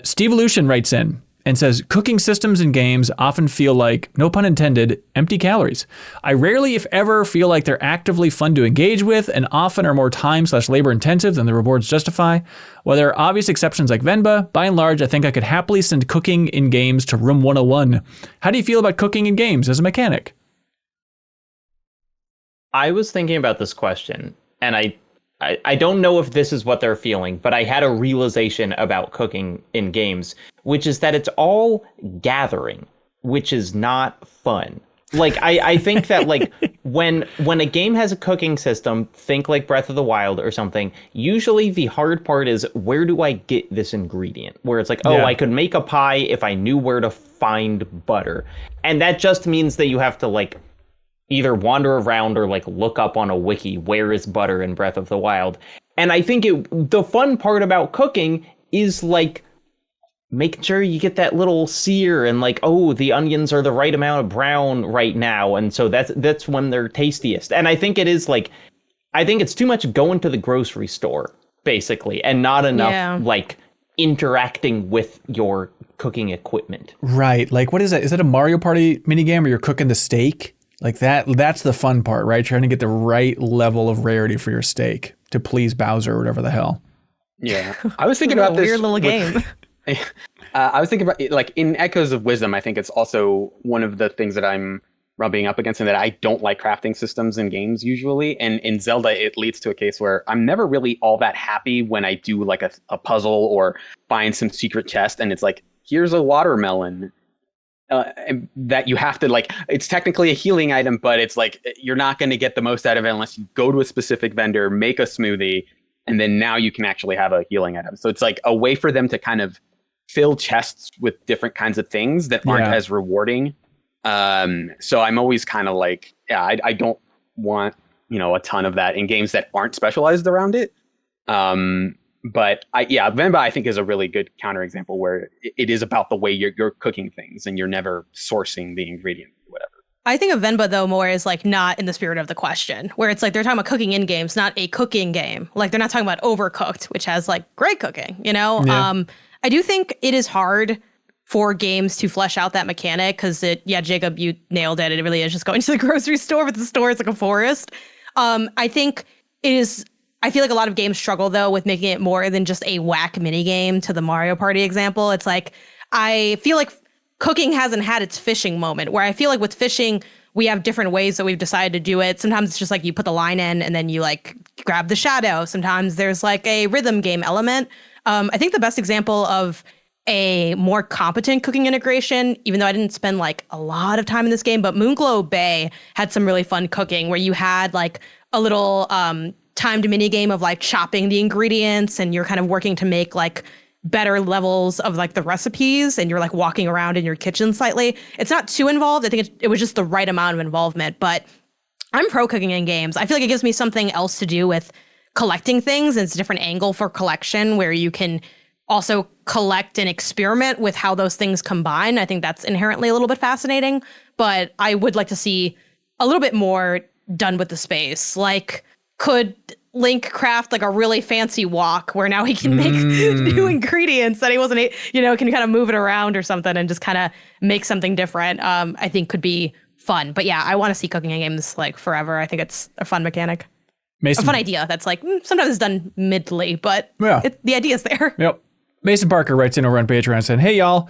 Steve Aleutian writes in and says, cooking systems in games often feel like, no pun intended, empty calories. I rarely, if ever, feel like they're actively fun to engage with and often are more time/labor intensive than the rewards justify. While there are obvious exceptions like Venba, by and large, I think I could happily send cooking in games to room 101. How do you feel about cooking in games as a mechanic? I was thinking about this question, and I don't know if this is what they're feeling, but I had a realization about cooking in games, which is that it's all gathering, which is not fun. Like, I think that, like, when a game has a cooking system, think like Breath of the Wild or something, usually the hard part is, where do I get this ingredient? Where it's like, I could make a pie if I knew where to find butter. And that just means that you have to, like, either wander around or like look up on a wiki, where is butter in Breath of the Wild? And I think the fun part about cooking is like making sure you get that little sear and like, the onions are the right amount of brown right now. And so that's when they're tastiest. And I think it is like, I think it's too much going to the grocery store, basically, and not enough like interacting with your cooking equipment. Right. Like, what is that? Is that a Mario Party minigame where you're cooking the steak? Like that's the fun part, right? Trying to get the right level of rarity for your steak to please Bowser or whatever the hell. Yeah. I was thinking about this weird little game. I was thinking about like in Echoes of Wisdom, I think it's also one of the things that I'm rubbing up against and that I don't like crafting systems in games usually. And in Zelda, it leads to a case where I'm never really all that happy when I do like a puzzle or find some secret chest and it's like, here's a watermelon. That you have to like, it's technically a healing item, but it's like, you're not going to get the most out of it unless you go to a specific vendor, make a smoothie, and then now you can actually have a healing item. So it's like a way for them to kind of fill chests with different kinds of things that aren't as rewarding. So I'm always kind of like, I don't want, a ton of that in games that aren't specialized around it. But Venba I think is a really good counterexample where it is about the way you're cooking things and you're never sourcing the ingredient or whatever. I think of Venba though more as like not in the spirit of the question, where it's like they're talking about cooking in games, not a cooking game. Like they're not talking about Overcooked, which has like great cooking, Yeah. I do think it is hard for games to flesh out that mechanic because Jacob, you nailed it. It really is just going to the grocery store, but the store is like a forest. I feel like a lot of games struggle, though, with making it more than just a whack minigame to the Mario Party example. It's like, I feel like cooking hasn't had its fishing moment, where I feel like with fishing, we have different ways that we've decided to do it. Sometimes it's just like you put the line in and then you like grab the shadow. Sometimes there's like a rhythm game element. I think the best example of a more competent cooking integration, even though I didn't spend like a lot of time in this game, but Moonglow Bay had some really fun cooking where you had like a little timed mini game of like chopping the ingredients and you're kind of working to make like better levels of like the recipes and you're like walking around in your kitchen slightly. It's not too involved. I think it was just the right amount of involvement, but I'm pro cooking in games. I feel like it gives me something else to do with collecting things, and it's a different angle for collection where you can also collect and experiment with how those things combine. I think that's inherently a little bit fascinating, but I would like to see a little bit more done with the space. Like, could Link craft like a really fancy wok where now he can make new ingredients that he wasn't, can kind of move it around or something and just kind of make something different. I think could be fun. But yeah, I want to see cooking in games like forever. I think it's a fun mechanic. Mason, a fun idea that's like sometimes it's done midly, but the idea is there. Yep. Mason Parker writes in over on Patreon saying, "Hey y'all,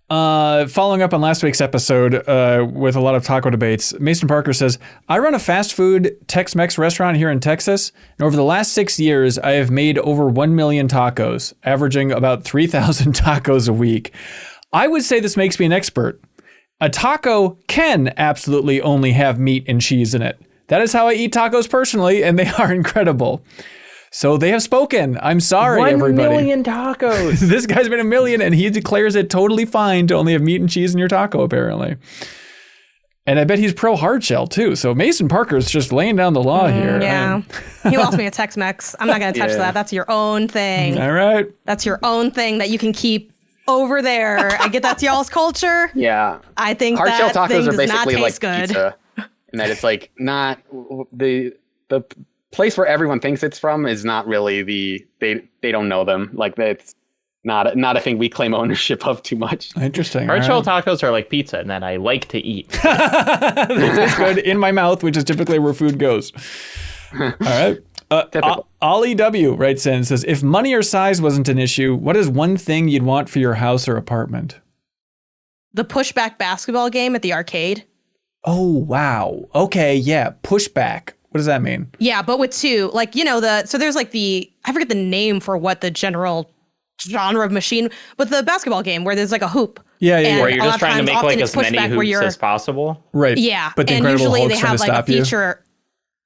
Following up on last week's episode with a lot of taco debates, Mason Parker says, I run a fast food Tex-Mex restaurant here in Texas, and over the last 6 years, I have made over 1 million tacos, averaging about 3,000 tacos a week. I would say this makes me an expert. A taco can absolutely only have meat and cheese in it. That is how I eat tacos personally, and they are incredible. So they have spoken. I'm sorry, everybody. 1 million tacos. This guy's made 1 million, and he declares it totally fine to only have meat and cheese in your taco, apparently. And I bet he's pro hard shell, too. So Mason Parker's just laying down the law here. Yeah. He wants me a Tex-Mex. I'm not going to touch that. That's your own thing. All right. That's your own thing that you can keep over there. I get that's y'all's culture. Yeah. I think hard shell that tacos thing are does not basically taste like good. pizza, and that it's like not the place where everyone thinks it's from is not really they don't know them. Like that's not a thing we claim ownership of too much. Interesting. Hard shell tacos are like pizza, and that I like to eat. It's good in my mouth, which is typically where food goes. All right. Ollie W. writes in and says, if money or size wasn't an issue, what is one thing you'd want for your house or apartment? The pushback basketball game at the arcade. Oh, wow. Okay, yeah. Pushback. What does that mean? Yeah, but with two, like, so there's like I forget the name for what the general genre of machine, but the basketball game where there's like a hoop. Yeah. Where you're just trying to make like as many hoops as possible. Right. Yeah. But the and Incredible usually Hulk's they trying have to like a stop you. feature.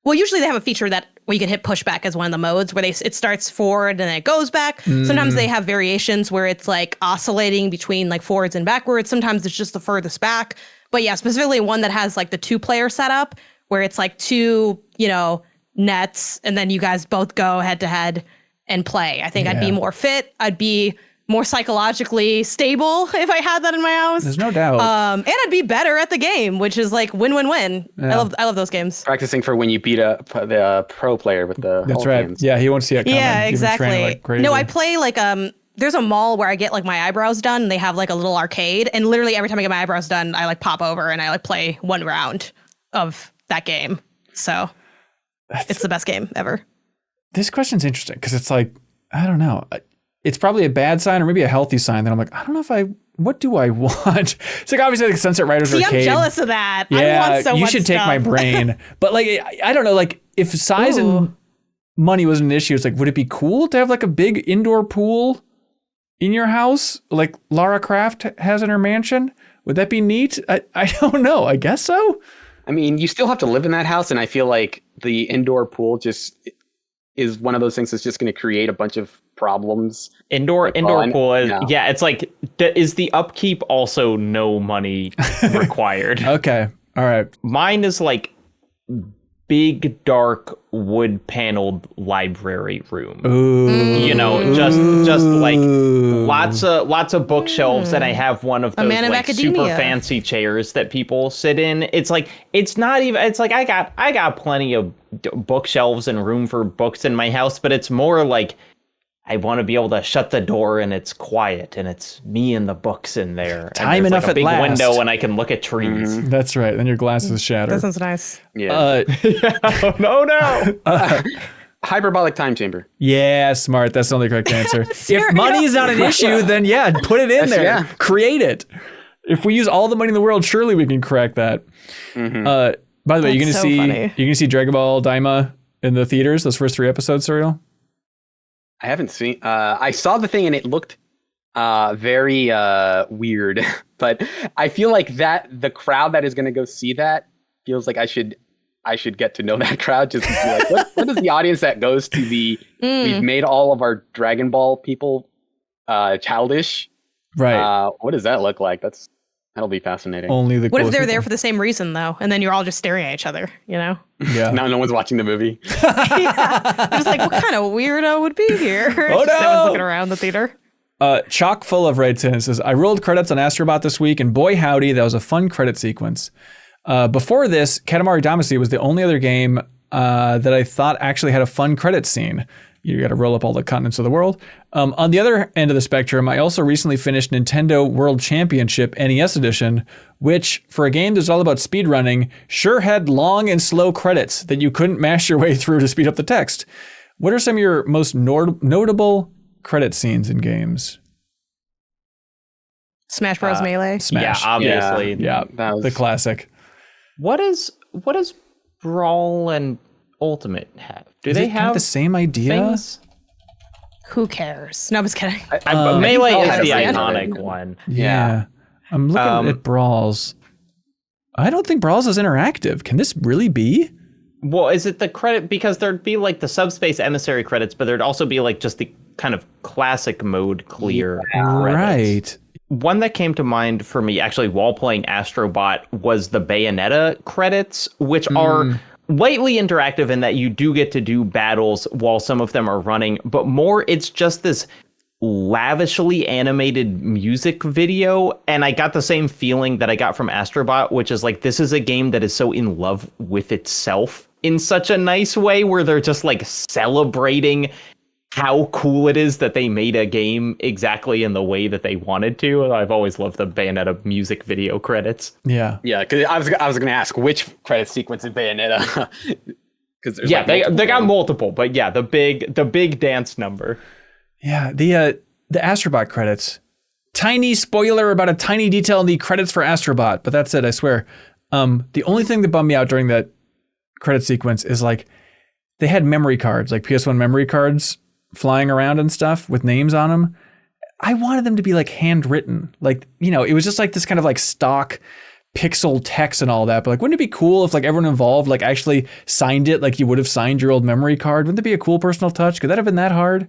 Well, usually they have a feature where you can hit pushback as one of the modes where it starts forward and then it goes back. Sometimes they have variations where it's like oscillating between like forwards and backwards. Sometimes it's just the furthest back. But yeah, specifically one that has like the 2-player setup where it's like 2, nets and then you guys both go head to head and play. I think I'd be more fit. I'd be more psychologically stable if I had that in my house. There's no doubt. And I'd be better at the game, which is like win-win-win. Yeah. I love those games. Practicing for when you beat the pro player with the That's Hulk right. games. Yeah, he won't see it coming. Yeah, You've been training exactly. like crazy. No, I play like there's a mall where I get like my eyebrows done and they have like a little arcade, and literally every time I get my eyebrows done, I like pop over and I like play one round of that game. So it's the best game ever. This question's interesting because it's like, I don't know. It's probably a bad sign or maybe a healthy sign that I'm like, I don't know if what do I want? It's like obviously like Sunset Riders Arcade. I'm jealous of that. Yeah, I want so you much should take stuff. my brain. But like, I don't know, like if size and money wasn't an issue, it's like, would it be cool to have like a big indoor pool in your house like Lara Croft has in her mansion? Would that be neat? I don't know. I guess so. I mean, you still have to live in that house, and I feel like the indoor pool just is one of those things that's just going to create a bunch of problems. Indoor pool is it's like is the upkeep also no money required? Okay. All right. Mine is like big dark wood paneled library room. Ooh. Just like lots of bookshelves, and I have one of those like super fancy chairs that people sit in. It's like I got plenty of bookshelves and room for books in my house, but it's more like I want to be able to shut the door and it's quiet and it's me and the books in there. Time enough like a big at last. window and I can look at trees. Mm-hmm. That's right. Then your glasses shatter. That sounds nice. Yeah. No. Hyperbolic time chamber. Yeah, smart. That's the only correct answer. If money is not an issue, then yeah, put it in there. Yeah. Create it. If we use all the money in the world, surely we can crack that. Mm-hmm. By the way, you're That's gonna see Dragon Ball Daima in the theaters. Those first 3 episodes, Serial. I haven't seen. I saw the thing and it looked very weird, but I feel like that the crowd that is going to go see that feels like I should get to know that crowd just to be like, what is the audience that goes to the? We've made all of our Dragon Ball people childish. Right. What does that look like? That'll be fascinating. Only the. What if coolest they're people. there for the same reason though, and then you're all just staring at each other? Yeah. Now no one's watching the movie. Yeah. Just like, what kind of weirdo would be here? Oh, Just no! everyone's looking around the theater. Chock full of writes in and says, I rolled credits on Astrobot this week, and boy howdy, that was a fun credit sequence. Before this, Katamari Damacy was the only other game that I thought actually had a fun credit scene. You got to roll up all the continents of the world. On the other end of the spectrum, I also recently finished Nintendo World Championship NES Edition, which, for a game that's all about speedrunning, sure had long and slow credits that you couldn't mash your way through to speed up the text. What are some of your most notable credit scenes in games? Smash Bros. Melee. Smash. Yeah, obviously. Yeah, That was- the classic. What does Brawl and Ultimate have? Do Is they it kind of have the same idea? things? Who cares? No, I'm just kidding. Melee Brawl is has the it. iconic one. Yeah. I'm looking at Brawls. I don't think Brawls is interactive. Can this really be? Well, is it the credit? Because there'd be like the Subspace Emissary credits, but there'd also be like just the kind of classic mode clear credits. Right. One that came to mind for me actually while playing Astrobot was the Bayonetta credits, which are lightly interactive in that you do get to do battles while some of them are running, but more it's just this lavishly animated music video. And I got the same feeling that I got from Astrobot, which is like, this is a game that is so in love with itself in such a nice way, where they're just like celebrating how cool it is that they made a game exactly in the way that they wanted to. I've always loved the Bayonetta music video credits. Yeah. Yeah, because I was going to ask which credit sequence in Bayonetta. Because Yeah, they got multiple, but yeah, the big dance number. Yeah. The Astrobot credits. Tiny spoiler about a tiny detail in the credits for Astrobot, but that's it, I swear. The only thing that bummed me out during that credit sequence is like they had memory cards, like PS1 memory cards flying around and stuff with names on them. I wanted them to be like handwritten. Like, you know, it was just like this kind of like stock pixel text and all that. But like, wouldn't it be cool if like everyone involved like actually signed it like you would have signed your old memory card? Wouldn't it be a cool personal touch? Could that have been that hard?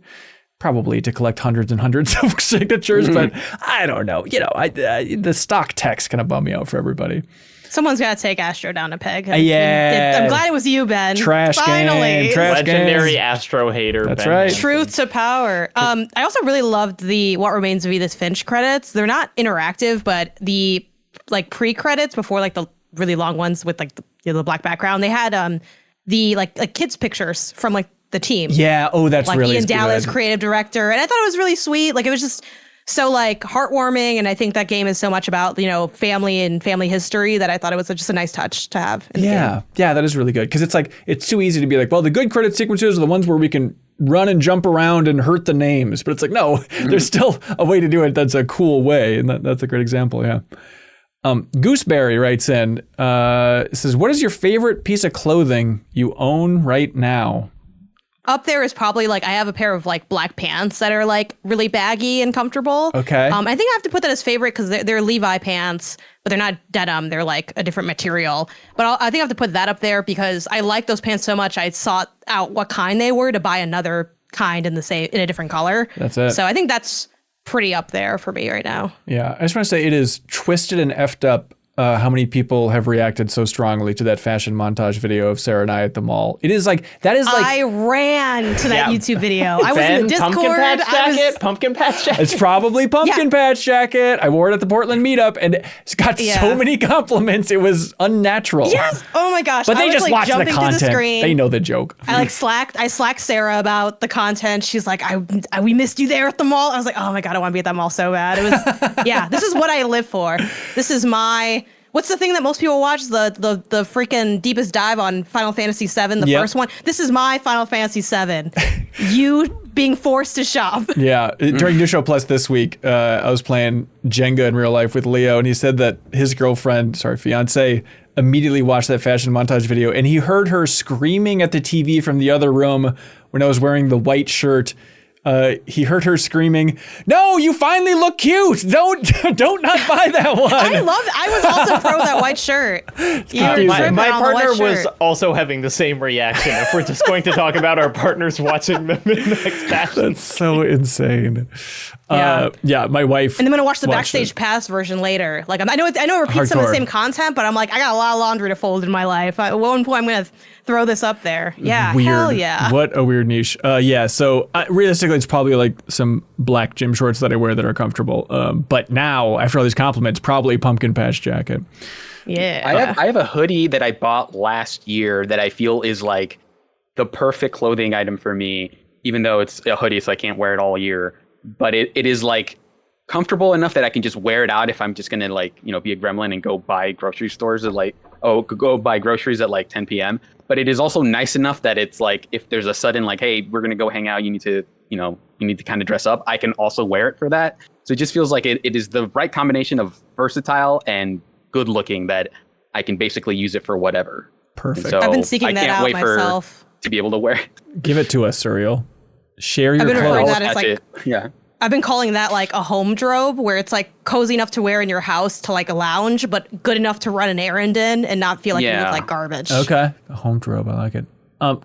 Probably, to collect hundreds and hundreds of signatures, but I don't know. You know, the stock text kind of bummed me out for everybody. Someone's got to take Astro down a peg. Yeah. I'm glad it was you, Ben. Trash Finally. game. Trash Legendary game. Astro hater. That's Ben right. Hansen. Truth to power. I also really loved the What Remains of Edith Finch credits. They're not interactive, but the like pre-credits before like the really long ones with like the black background, they had the like kids pictures from like the team. Yeah. Oh, that's like really Ian Dallas, good. creative director, and I thought it was really sweet. Like it was just so like heartwarming, and I think that game is so much about, you know, family and family history that I thought it was just a nice touch to have in the game. Yeah, that is really good, because it's like it's too easy to be like, well, the good credit sequences are the ones where we can run and jump around and hurt the names, but it's like, no, there's still a way to do it that's a cool way, and that's a great example. Yeah. Gooseberry writes in, says, what is your favorite piece of clothing you own right now? Up there is probably like, I have a pair of like black pants that are like really baggy and comfortable. Okay. I think I have to put that as favorite because they're Levi pants, but they're not denim. They're like a different material. But I think I have to put that up there because I like those pants so much. I sought out what kind they were to buy another kind in a different color. That's it. So I think that's pretty up there for me right now. Yeah, I just want to say it is twisted and effed up how many people have reacted so strongly to that fashion montage video of Sarah and I at the mall. It is like, that is like... I ran to that YouTube video. I was in the Discord. Pumpkin patch jacket. Pumpkin patch jacket. It's probably Pumpkin Patch Jacket. I wore it at the Portland meetup and it's got so many compliments. It was unnatural. Yes. Oh my gosh. But they I was, just like, watch the jumping content. to the screen. They know the joke. I slacked Sarah about the content. She's like, we missed you there at the mall. I was like, oh my God, I want to be at that mall so bad. It was, yeah, this is what I live for. This is my... What's the thing that most people watch? The freaking deepest dive on Final Fantasy VII, the first one. This is my Final Fantasy VII. You being forced to shop. Yeah. During New Show Plus this week, I was playing Jenga in real life with Leo, and he said that his fiance, immediately watched that fashion montage video, and he heard her screaming at the TV from the other room when I was wearing the white shirt. He heard her screaming, "No, you finally look cute. Don't not buy that one." I was also pro that white shirt. My partner was also having the same reaction. If we're just going to talk about our partners watching the MinnMax fashion. That's so insane. Yeah, my wife. And I'm gonna watch the backstage pass version later. Like I know it repeats some of the same content, but I'm like, I got a lot of laundry to fold in my life. At one point, I'm gonna throw this up there. Yeah, weird. Hell yeah. What a weird niche. Yeah. So realistically, it's probably like some black gym shorts that I wear that are comfortable. But now, after all these compliments, probably Pumpkin Patch Jacket. Yeah. I have a hoodie that I bought last year that I feel is like the perfect clothing item for me, even though it's a hoodie, so I can't wear it all year. But it is like comfortable enough that I can just wear it out if I'm just gonna like, you know, be a gremlin and go buy grocery stores at like, go buy groceries at like 10 p.m. But it is also nice enough that it's like, if there's a sudden like, hey, we're gonna go hang out, you need to you need to kind of dress up, I can also wear it for that. So it just feels like it is the right combination of versatile and good looking that I can basically use it for whatever. Perfect. So I've been seeking that out myself. To be able to wear it. Give it to us, Surreal. Share your I've been referring clothes. that as like, yeah. I've been calling that like a home drobe, where it's like cozy enough to wear in your house to like a lounge, but good enough to run an errand in and not feel like you look like garbage. Okay. A home drobe. I like it.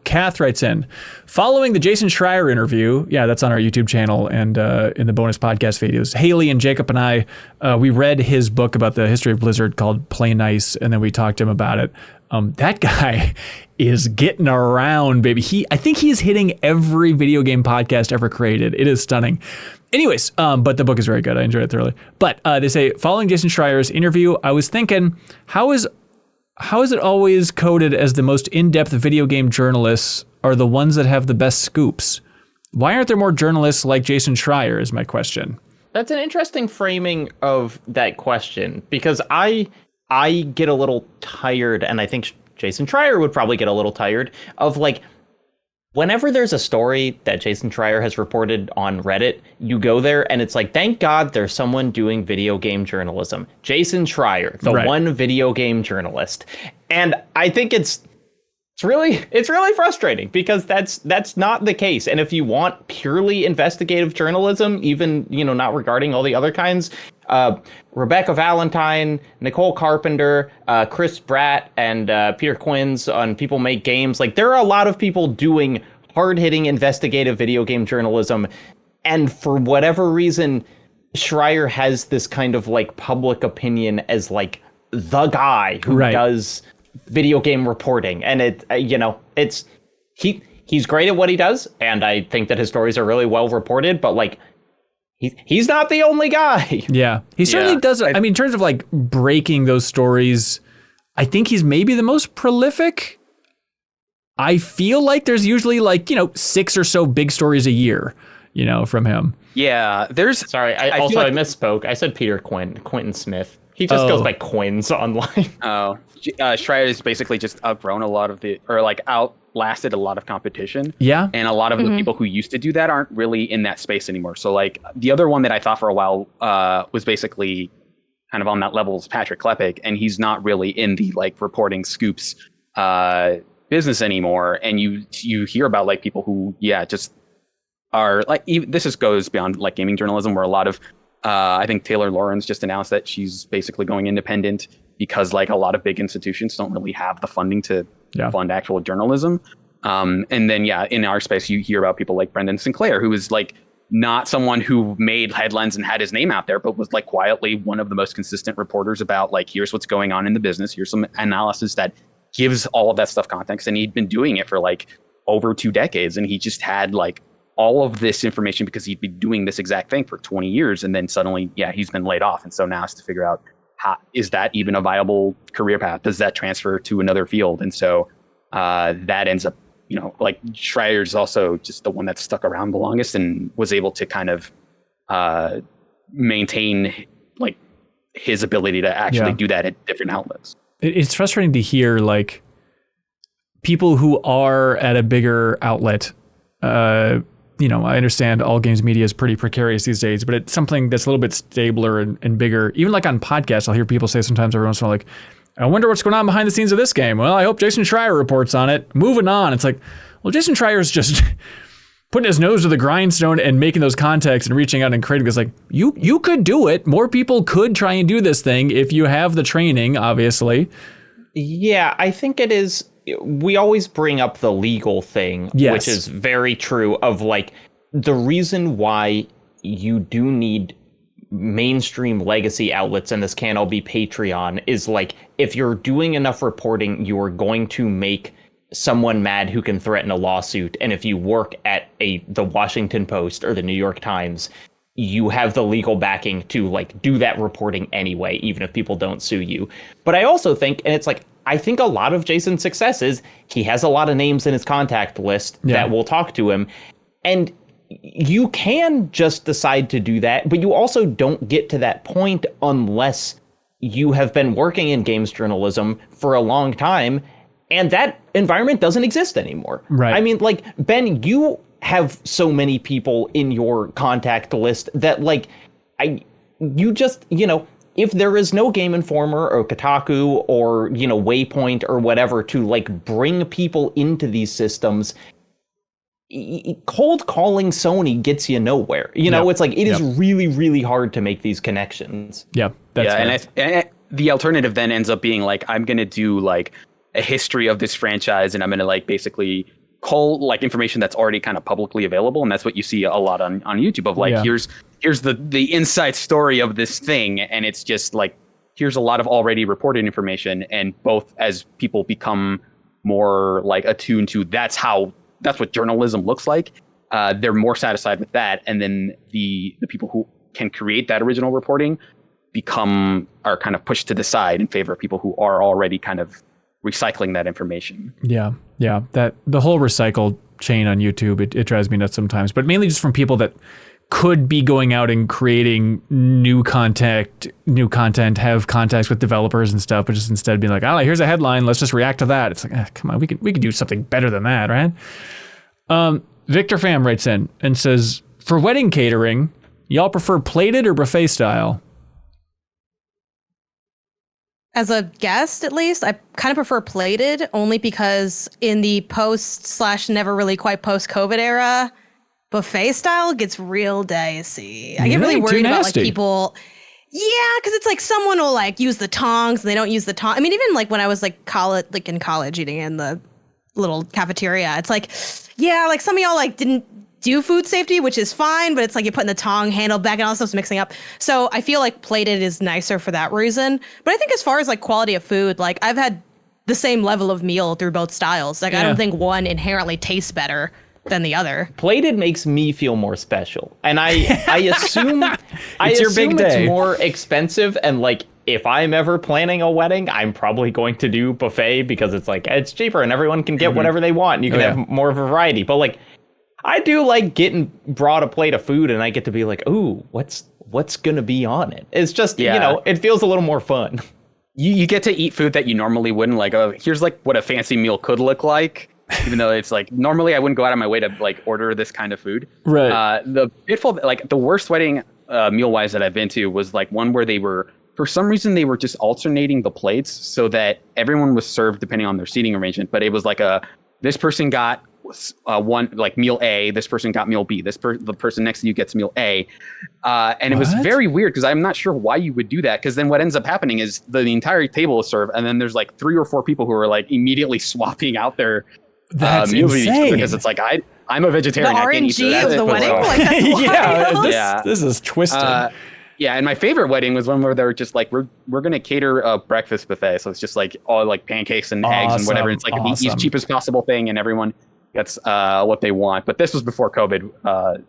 Kath writes in, following the Jason Schreier interview, that's on our YouTube channel and in the bonus podcast videos, Haley and Jacob and I, we read his book about the history of Blizzard called Play Nice, and then we talked to him about it. That guy is getting around, baby. I think he's hitting every video game podcast ever created. It is stunning. Anyways, but the book is very good. I enjoyed it thoroughly. But they say, following Jason Schreier's interview, I was thinking, how is it always coded as the most in-depth video game journalists are the ones that have the best scoops? Why aren't there more journalists like Jason Schreier is my question. That's an interesting framing of that question, because I get a little tired, and I think Jason Schreier would probably get a little tired of like, whenever there's a story that Jason Schreier has reported on Reddit, you go there and it's like, thank God there's someone doing video game journalism. Jason Schreier, the one video game journalist. And I think it's really frustrating, because that's not the case. And if you want purely investigative journalism, even, not regarding all the other kinds, Rebecca Valentine, Nicole Carpenter, Chris Bratt, and Peter Quinns on People Make Games. Like, there are a lot of people doing hard-hitting investigative video game journalism. And for whatever reason, Schreier has this kind of like public opinion as like the guy who does video game reporting. And he's great at what he does. And I think that his stories are really well reported, but like, he's not the only guy. Yeah, he certainly does. I mean, in terms of like breaking those stories, I think he's maybe the most prolific. I feel like there's usually like, 6 or so big stories a year, from him. Yeah, there's... Sorry, I misspoke. I said Peter Quentin Smith. He just goes by Quinns online. Oh, Schreier has basically just outgrown a lot of outlasted a lot of competition. Yeah. And a lot of the people who used to do that aren't really in that space anymore. So like the other one that I thought for a while was basically kind of on that level is Patrick Klepek, and he's not really in the like reporting scoops business anymore. And you hear about like people who just are like, this just goes beyond like gaming journalism, where a lot of I think Taylor Lawrence just announced that she's basically going independent because like a lot of big institutions don't really have the funding to fund actual journalism. And then, in our space, you hear about people like Brendan Sinclair, who is like not someone who made headlines and had his name out there, but was like quietly one of the most consistent reporters about like, here's what's going on in the business. Here's some analysis that gives all of that stuff context. And he'd been doing it for like over 2 decades. And he just had like all of this information because he'd been doing this exact thing for 20 years. And then suddenly, he's been laid off. And so now has to figure out, is that even a viable career path? Does that transfer to another field? And so that ends up, like Schreier's also just the one that stuck around the longest and was able to kind of maintain like his ability to actually do that at different outlets. It's frustrating to hear like people who are at a bigger outlet, I understand all games media is pretty precarious these days, but it's something that's a little bit stabler and bigger. Even like on podcasts, I'll hear people say sometimes every once in a while, like, I wonder what's going on behind the scenes of this game. Well, I hope Jason Schreier reports on it. Moving on. It's like, well, Jason Schreier's just putting his nose to the grindstone and making those contacts and reaching out and creating this. Like, you could do it. More people could try and do this thing if you have the training, obviously. Yeah, I think it is. We always bring up the legal thing, which is very true of like the reason why you do need mainstream legacy outlets, and this can't all be Patreon, is like if you're doing enough reporting, you are going to make someone mad who can threaten a lawsuit. And if you work at the Washington Post or the New York Times, you have the legal backing to like do that reporting anyway, even if people don't sue you. But I also think, and it's like, I think a lot of Jason's success is he has a lot of names in his contact list that will talk to him. And you can just decide to do that, but you also don't get to that point unless you have been working in games journalism for a long time, and that environment doesn't exist anymore. Right. I mean, like, Ben, you have so many people in your contact list that like if there is no Game Informer or Kotaku or, Waypoint or whatever to like bring people into these systems, cold calling Sony gets you nowhere. It's like it is really, really hard to make these connections. Yeah, that's and the alternative then ends up being like, I'm going to do like a history of this franchise, and I'm going to like basically call like information that's already kind of publicly available. And that's what you see a lot on YouTube of like, here's the inside story of this thing. And it's just like, here's a lot of already reported information. And both as people become more like attuned to that's what journalism looks like. They're more satisfied with that. And then the people who can create that original reporting are kind of pushed to the side in favor of people who are already kind of recycling that information. Yeah. That the whole recycled chain on YouTube, it drives me nuts sometimes, but mainly just from people that could be going out and creating new content, have contacts with developers and stuff, but just instead being like, oh, here's a headline, let's just react to that. It's like, come on, we could do something better than that, right? Victor Pham writes in and says, for wedding catering, y'all prefer plated or buffet style? As a guest, at least, I kind of prefer plated, only because in the post/never really quite post-COVID era, buffet style gets real dicey. I get really worried about like people. Yeah, because it's like someone will like use the tongs and they don't use the tongs. I mean, even like when I was like in college eating in the little cafeteria, it's like, yeah, like some of y'all like didn't do food safety, which is fine, but it's like you're putting the tong handle back and all this stuff's mixing up. So I feel like plated is nicer for that reason. But I think as far as like quality of food, like I've had the same level of meal through both styles. Like I don't think one inherently tastes better than the other. Plated makes me feel more special. And I assume it's more expensive, and like if I'm ever planning a wedding, I'm probably going to do buffet because it's like it's cheaper and everyone can get whatever they want and you can have more of a variety. But like I do like getting brought a plate of food and I get to be like, ooh, what's gonna be on it? It's just, it feels a little more fun. You get to eat food that you normally wouldn't, like, here's like what a fancy meal could look like, even though it's like, normally I wouldn't go out of my way to like order this kind of food. Right. The pitfall, like the worst wedding meal-wise that I've been to was like one where for some reason they were just alternating the plates so that everyone was served depending on their seating arrangement. But it was like this person got one like meal A, this person got meal B, the person next to you gets meal A, and it was very weird because I'm not sure why you would do that, because then what ends up happening is the entire table is served and then there's like 3 or 4 people who are like immediately swapping out their meals with each other, because it's like I'm a vegetarian. The RNG of the wedding, like that's wild. This is twisted. And my favorite wedding was one where they were just like, we're gonna cater a breakfast buffet, so it's just like all like pancakes and eggs and whatever. It's like the cheapest possible thing, and everyone gets what they want. But this was before COVID.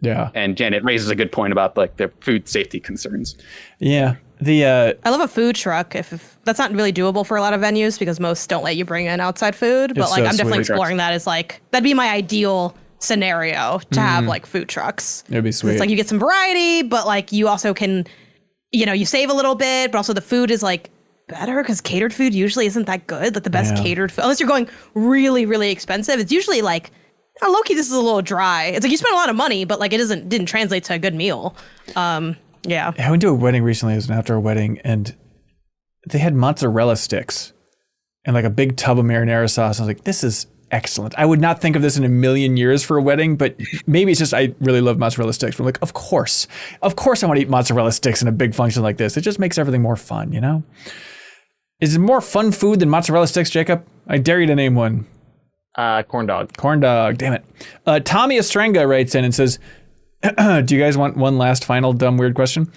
And Janet raises a good point about like the food safety concerns. Yeah. I love a food truck. If that's not really doable for a lot of venues because most don't let you bring in outside food. But like I'm definitely exploring that as like that'd be my ideal scenario to have like food trucks. It'd be sweet. It's like you get some variety, but like you also can, you save a little bit, but also the food is like better because catered food usually isn't that good. Like the best catered food, unless you're going really, really expensive, it's usually like, low-key, this is a little dry. It's like you spent a lot of money, but like it didn't translate to a good meal. I went to a wedding recently. It was an outdoor wedding, and they had mozzarella sticks and like a big tub of marinara sauce. I was like, this is excellent. I would not think of this in a million years for a wedding, but maybe it's just I really love mozzarella sticks. But I'm like, of course I want to eat mozzarella sticks in a big function like this. It just makes everything more fun, Is it more fun food than mozzarella sticks, Jacob? I dare you to name one. Corn dog. Corn dog, damn it. Tommy Estrenga writes in and says, do you guys want one last final dumb weird question?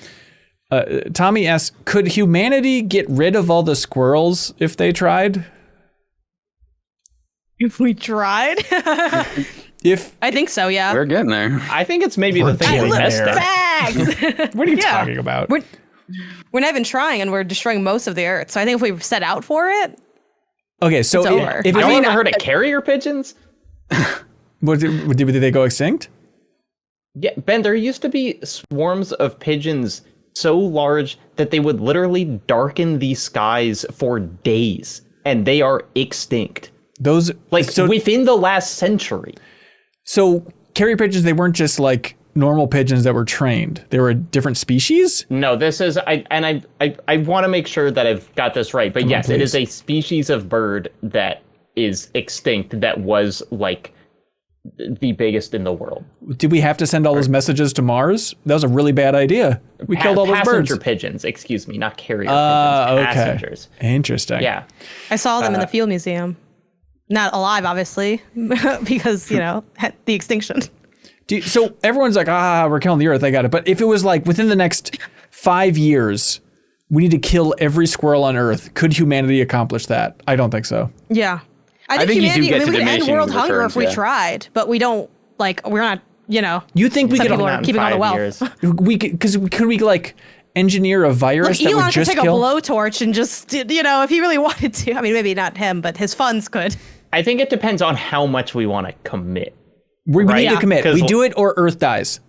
Tommy asks, could humanity get rid of all the squirrels if they tried? If we tried? I think so, yeah. We're getting there. I think it's maybe the thing we missed there. Facts! What are you talking about? We're not even trying, and we're destroying most of the earth. So I think if we set out for it, okay, so if you ever heard of carrier pigeons? Did they go extinct? Yeah, Ben, there used to be swarms of pigeons so large that they would literally darken the skies for days, and they are extinct. Those within the last century. So carrier pigeons, they weren't just like normal pigeons that were trained. They were a different species? No, this is I want to make sure that I've got this right. But yes, it is a species of bird that is extinct that was like the biggest in the world. Did we have to send all those messages to Mars? That was a really bad idea. We killed all those birds. Passenger pigeons, excuse me, not carrier pigeons. Okay. Passengers. Interesting. Yeah. I saw them in the Field Museum. Not alive, obviously, because, the extinction. So everyone's like, we're killing the Earth. I got it. But if it was like within the next 5 years, we need to kill every squirrel on Earth, could humanity accomplish that? I don't think so. Yeah. I think you do humanity, get to we could end diminishing world hunger returns, if we yeah. tried, but we don't, we're not, You think we some could people are keeping all the wealth. Could we like engineer a virus that Elon would just could take kill? a blowtorch and just, if he really wanted to. I mean, maybe not him, but his funds could. I think it depends on how much we want to commit. We Right? need to commit. Because We do it or Earth dies.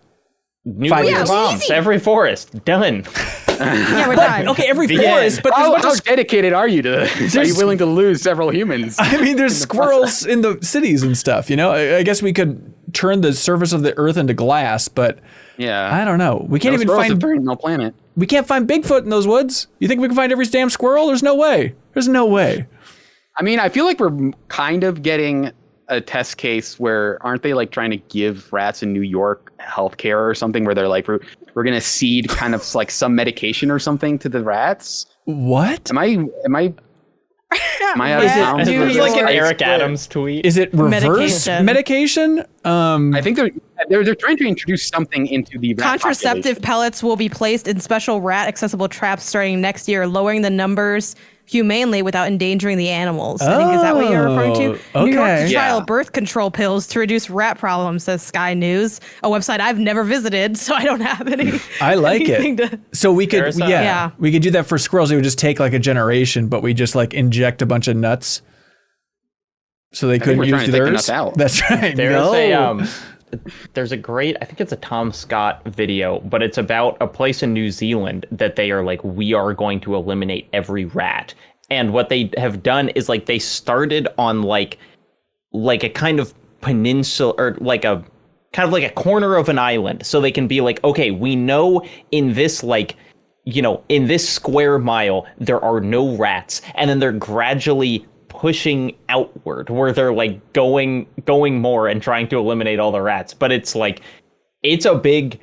Nuclear bombs, easy. every forest, done. Yeah, we're done. Okay, every The forest, end. but there's a bunch How of dedicated are you to this? Are you willing to lose several humans? I mean, there's squirrels in the cities and stuff, I guess we could turn the surface of the Earth into glass, but Yeah. I don't know. We can't even find no planet. we can't find Bigfoot in those woods. You think we can find every damn squirrel? There's no way. There's no way. I mean, I feel like we're kind of getting a test case where aren't they like trying to give rats in New York healthcare or something where they're like, we're going to seed kind of like some medication or something to the rats. What? Am I out of Is it- bounds? It was New like an York. Eric Adams tweet. Is it reverse medication? I think they're trying to introduce something into the rat Contraceptive population. pellets will be placed in special rat-accessible traps starting next year, lowering the numbers humanely without endangering the animals. I think is that what you're referring to? Oh, New York okay. to trial Yeah. birth control pills to reduce rat problems, says Sky News, a website I've never visited, so I don't have any. I like anything it. to- So we could, There's a- Yeah. we could do that for squirrels. It would just take like a generation, but we just like inject a bunch of nuts, so they couldn't we're use trying to take the theirs. nuts out. That's right. There's a great, I think it's a Tom Scott video, but it's about a place in New Zealand that they are like, we are going to eliminate every rat. And what they have done is like they started on like a kind of peninsula or like a kind of like a corner of an island. So they can be like, okay, we know in this like, in this square mile, there are no rats. And then they're gradually pushing outward where they're like going more and trying to eliminate all the rats. But it's like, it's a big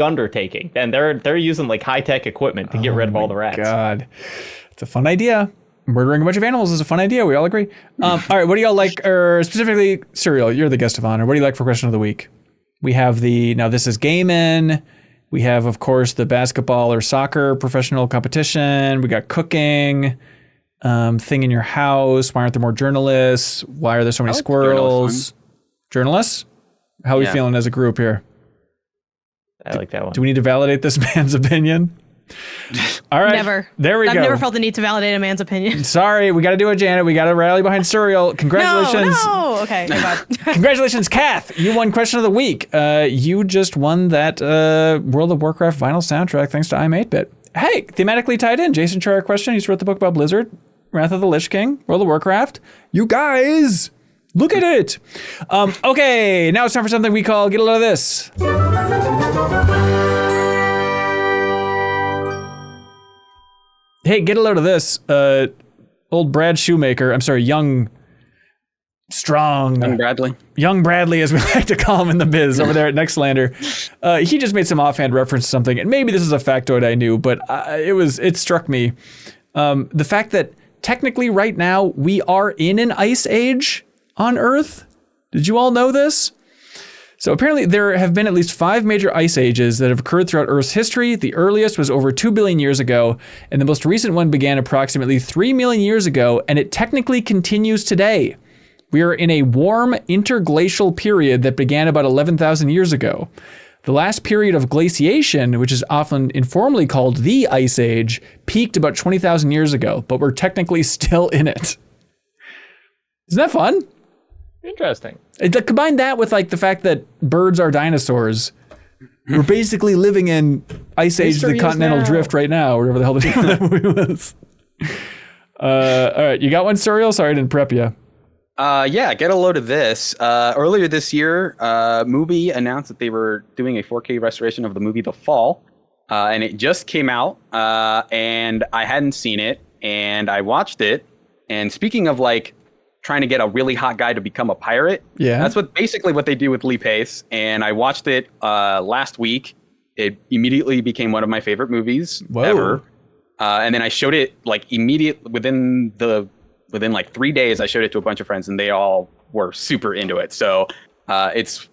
undertaking. And they're using like high-tech equipment to get rid of all the rats. God, it's a fun idea. Murdering a bunch of animals is a fun idea. We all agree. All right, what do y'all like, or specifically, Serial, you're the guest of honor. What do you like for question of the week? We have now this is gaming. We have, of course, the basketball or soccer professional competition. We got cooking, thing in your house. Why aren't there more journalists? Why are there so many squirrels? Journalists? How are we feeling as a group here? I like that one. Do we need to validate this man's opinion? All right. Never. There we go. I've never felt the need to validate a man's opinion. Sorry, we got to do it, Janet. We got to rally behind Serial. Congratulations. No. Okay. My bad. Congratulations, Kath. You won question of the week. You just won that World of Warcraft vinyl soundtrack thanks to I'm 8-Bit. Hey, thematically tied in. Jason Char question. He just wrote the book about Blizzard, Wrath of the Lich King, World of Warcraft. You guys, look at it. Okay, now it's time for something we call Get a Load of This. Hey, get a load of this. Old Brad Shoemaker, young Bradley, as we like to call him in the biz over there at Nextlander. He just made some offhand reference to something, and maybe this is a factoid I knew, but it struck me. The fact that technically right now we are in an ice age on Earth. Did you all know this? So apparently there have been at least 5 major ice ages that have occurred throughout Earth's history. The earliest was over 2 billion years ago, and the most recent one began approximately 3 million years ago, and it technically continues today. We are in a warm interglacial period that began about 11,000 years ago. The last period of glaciation, which is often informally called the Ice Age, peaked about 20,000 years ago, but we're technically still in it. Isn't that fun? Interesting. Combine that with like the fact that birds are dinosaurs. We're basically living in Ice Age, the Continental Drift right now, or whatever the hell the name of that movie was. All right, you got one, Serial? Sorry, I didn't prep you. Yeah, get a load of this. Earlier this year, Mubi announced that they were doing a 4K restoration of the movie The Fall, and it just came out, and I hadn't seen it, and I watched it. And speaking of like trying to get a really hot guy to become a pirate, that's basically what they do with Lee Pace. And I watched it last week. It immediately became one of my favorite movies ever. And then I showed it like within like 3 days. I showed it to a bunch of friends, and they all were super into it. So it's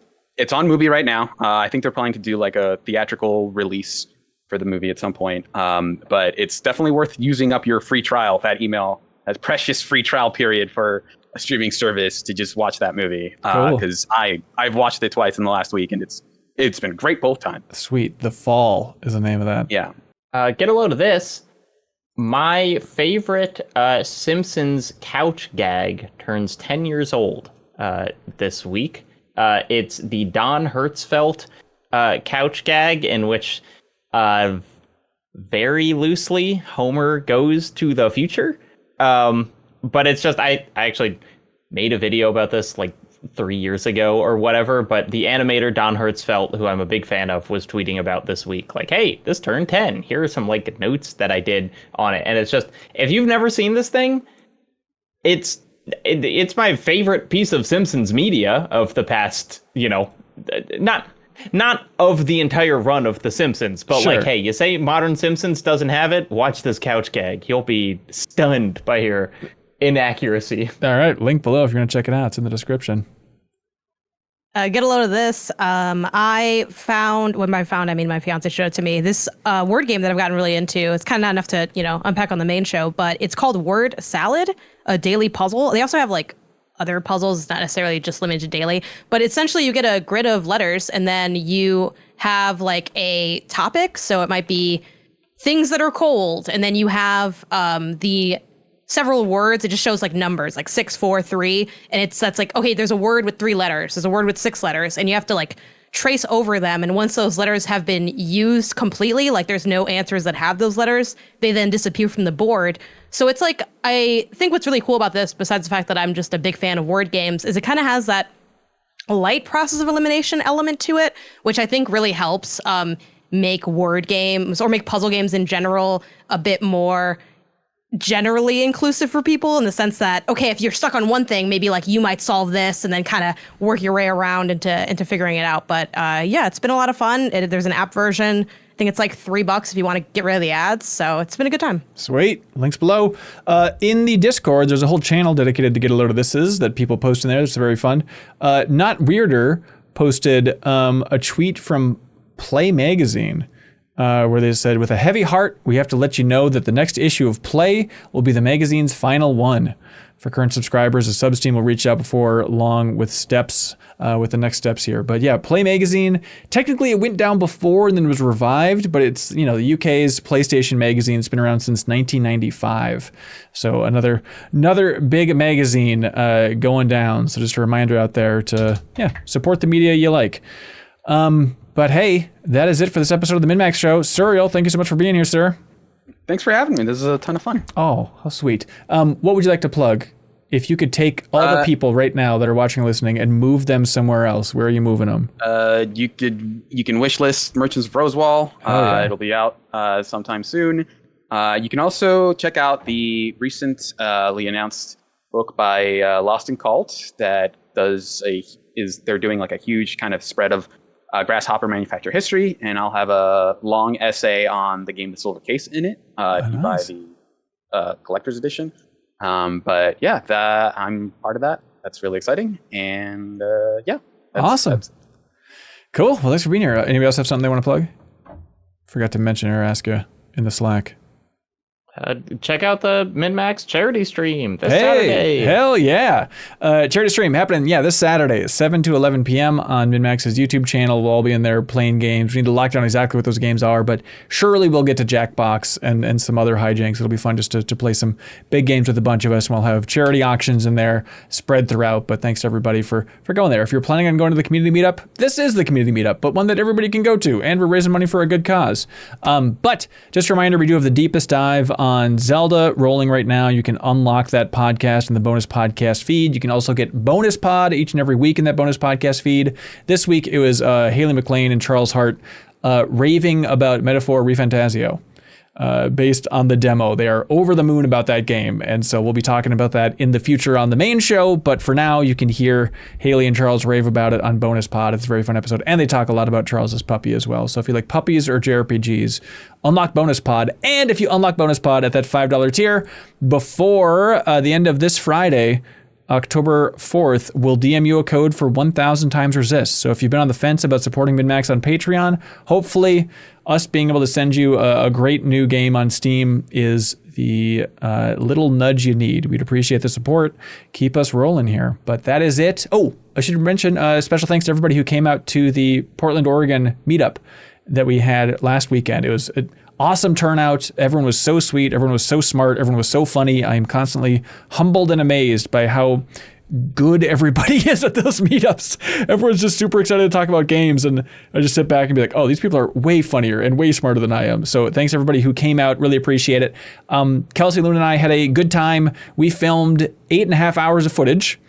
on Mubi right now. I think they're planning to do like a theatrical release for the movie at some point. But it's definitely worth using up your free trial, that precious free trial period for a streaming service to just watch that movie. Because I've watched it twice in the last week, and it's been great both times. Sweet. The Fall is the name of that. Yeah. Get a load of this. My favorite Simpsons couch gag turns 10 years old this week. It's the Don Hertzfeldt couch gag, in which very loosely Homer goes to the future. But it's just, I actually made a video about this like 3 years ago or whatever, but the animator Don Hertzfeldt, who I'm a big fan of, was tweeting about this week, like, hey, this turned 10. Here are some like notes that I did on it. And it's just, if you've never seen this thing, it's my favorite piece of Simpsons media of the past, not of the entire run of The Simpsons, but like, hey, you say modern Simpsons doesn't have it, watch this couch gag. You'll be stunned by your inaccuracy. All right, link below if you're going to check it out. It's in the description. Get a load of this. I found, my fiance showed it to me, this word game that I've gotten really into. It's kind of not enough to, unpack on the main show, but it's called Word Salad, a daily puzzle. They also have like other puzzles. It's not necessarily just limited to daily, but essentially you get a grid of letters and then you have like a topic. So it might be things that are cold. And then you have the several words. It just shows like numbers, like 6, 4, 3. And that's like, okay, there's a word with 3 letters. There's a word with 6 letters. And you have to like trace over them. And once those letters have been used completely, like there's no answers that have those letters, they then disappear from the board. So it's like, I think what's really cool about this, besides the fact that I'm just a big fan of word games, is it kind of has that light process of elimination element to it, which I think really helps make word games or make puzzle games in general a bit more generally inclusive for people, in the sense that, okay, if you're stuck on one thing, maybe like you might solve this and then kind of work your way around into figuring it out. But yeah, it's been a lot of fun. There's an app version. I think it's like $3 if you want to get rid of the ads. So it's been a good time. Sweet. Links below. In the Discord, there's a whole channel dedicated to Get a Load of Thises that people post in there. It's very fun. Not Weirder posted a tweet from Play Magazine, where they said, with a heavy heart, we have to let you know that the next issue of Play will be the magazine's final one. For current subscribers, the subs team will reach out before long with steps, with the next steps here. But yeah, Play Magazine, technically it went down before and then was revived, but it's, the UK's PlayStation magazine. It's been around since 1995. So another big magazine going down. So just a reminder out there to, support the media you like. But hey, that is it for this episode of the MinnMax Show. Suriel, thank you so much for being here, sir. Thanks for having me. This is a ton of fun. Oh, how sweet. What would you like to plug? If you could take all the people right now that are watching and listening and move them somewhere else, where are you moving them? You can wishlist Merchants of Rosewall. It'll be out sometime soon. You can also check out the recently announced book by Lost in Cult that they're doing like a huge kind of spread of Grasshopper manufacturer history, and I'll have a long essay on the game The Silver Case in it if you buy the collector's edition. But yeah, I'm part of that. That's really exciting, and awesome. Cool. Well, thanks for being here. Anybody else have something they want to plug? Forgot to mention or ask you in the Slack. Check out the MinnMax charity stream this Saturday. Hell yeah. Charity stream happening, this Saturday, 7 to 11 p.m. on MinnMax's YouTube channel. We'll all be in there playing games. We need to lock down exactly what those games are, but surely we'll get to Jackbox and some other hijinks. It'll be fun just to play some big games with a bunch of us, and we'll have charity auctions in there spread throughout. But thanks to everybody for going there. If you're planning on going to the community meetup, this is the community meetup, but one that everybody can go to, and we're raising money for a good cause. But just a reminder, we do have the deepest dive on Zelda rolling right now. You can unlock that podcast in the bonus podcast feed. You can also get bonus pod each and every week in that bonus podcast feed. This week it was Haley McLean and Charles Hart raving about Metaphor ReFantasio. Based on the demo. They are over the moon about that game. And so we'll be talking about that in the future on the main show. But for now, you can hear Haley and Charles rave about it on Bonus Pod. It's a very fun episode. And they talk a lot about Charles's puppy as well. So if you like puppies or JRPGs, unlock Bonus Pod. And if you unlock Bonus Pod at that $5 tier before the end of this Friday, October 4th, we'll DM you a code for 1,000 times resist. So if you've been on the fence about supporting MinnMax on Patreon, hopefully us being able to send you a great new game on Steam is the little nudge you need. We'd appreciate the support. Keep us rolling here. But that is it. Oh, I should mention special thanks to everybody who came out to the Portland, Oregon meetup that we had last weekend. It was an awesome turnout. Everyone was so sweet. Everyone was so smart. Everyone was so funny. I am constantly humbled and amazed by how good everybody is at those meetups. Everyone's just super excited to talk about games, and I just sit back and be like, oh, these people are way funnier and way smarter than I am. So thanks everybody who came out. Really appreciate it. Kelsey, Luna, and I had a good time. We filmed 8.5 hours of footage.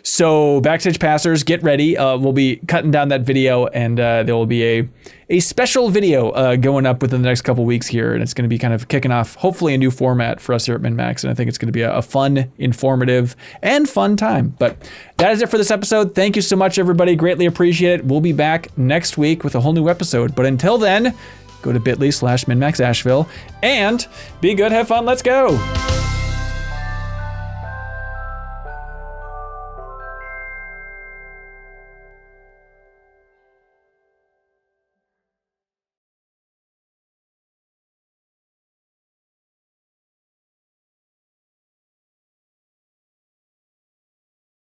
So Backstage Passers, get ready. We'll be cutting down that video, and there will be a special video going up within the next couple weeks here, and it's going to be kind of kicking off hopefully a new format for us here at MinnMax, and I think it's going to be a fun, informative, and fun time. But that is it for this episode. Thank you so much, everybody. Greatly appreciate it. We'll be back next week with a whole new episode. But until then, go to bit.ly/MinnMaxAsheville and be good, have fun, let's go.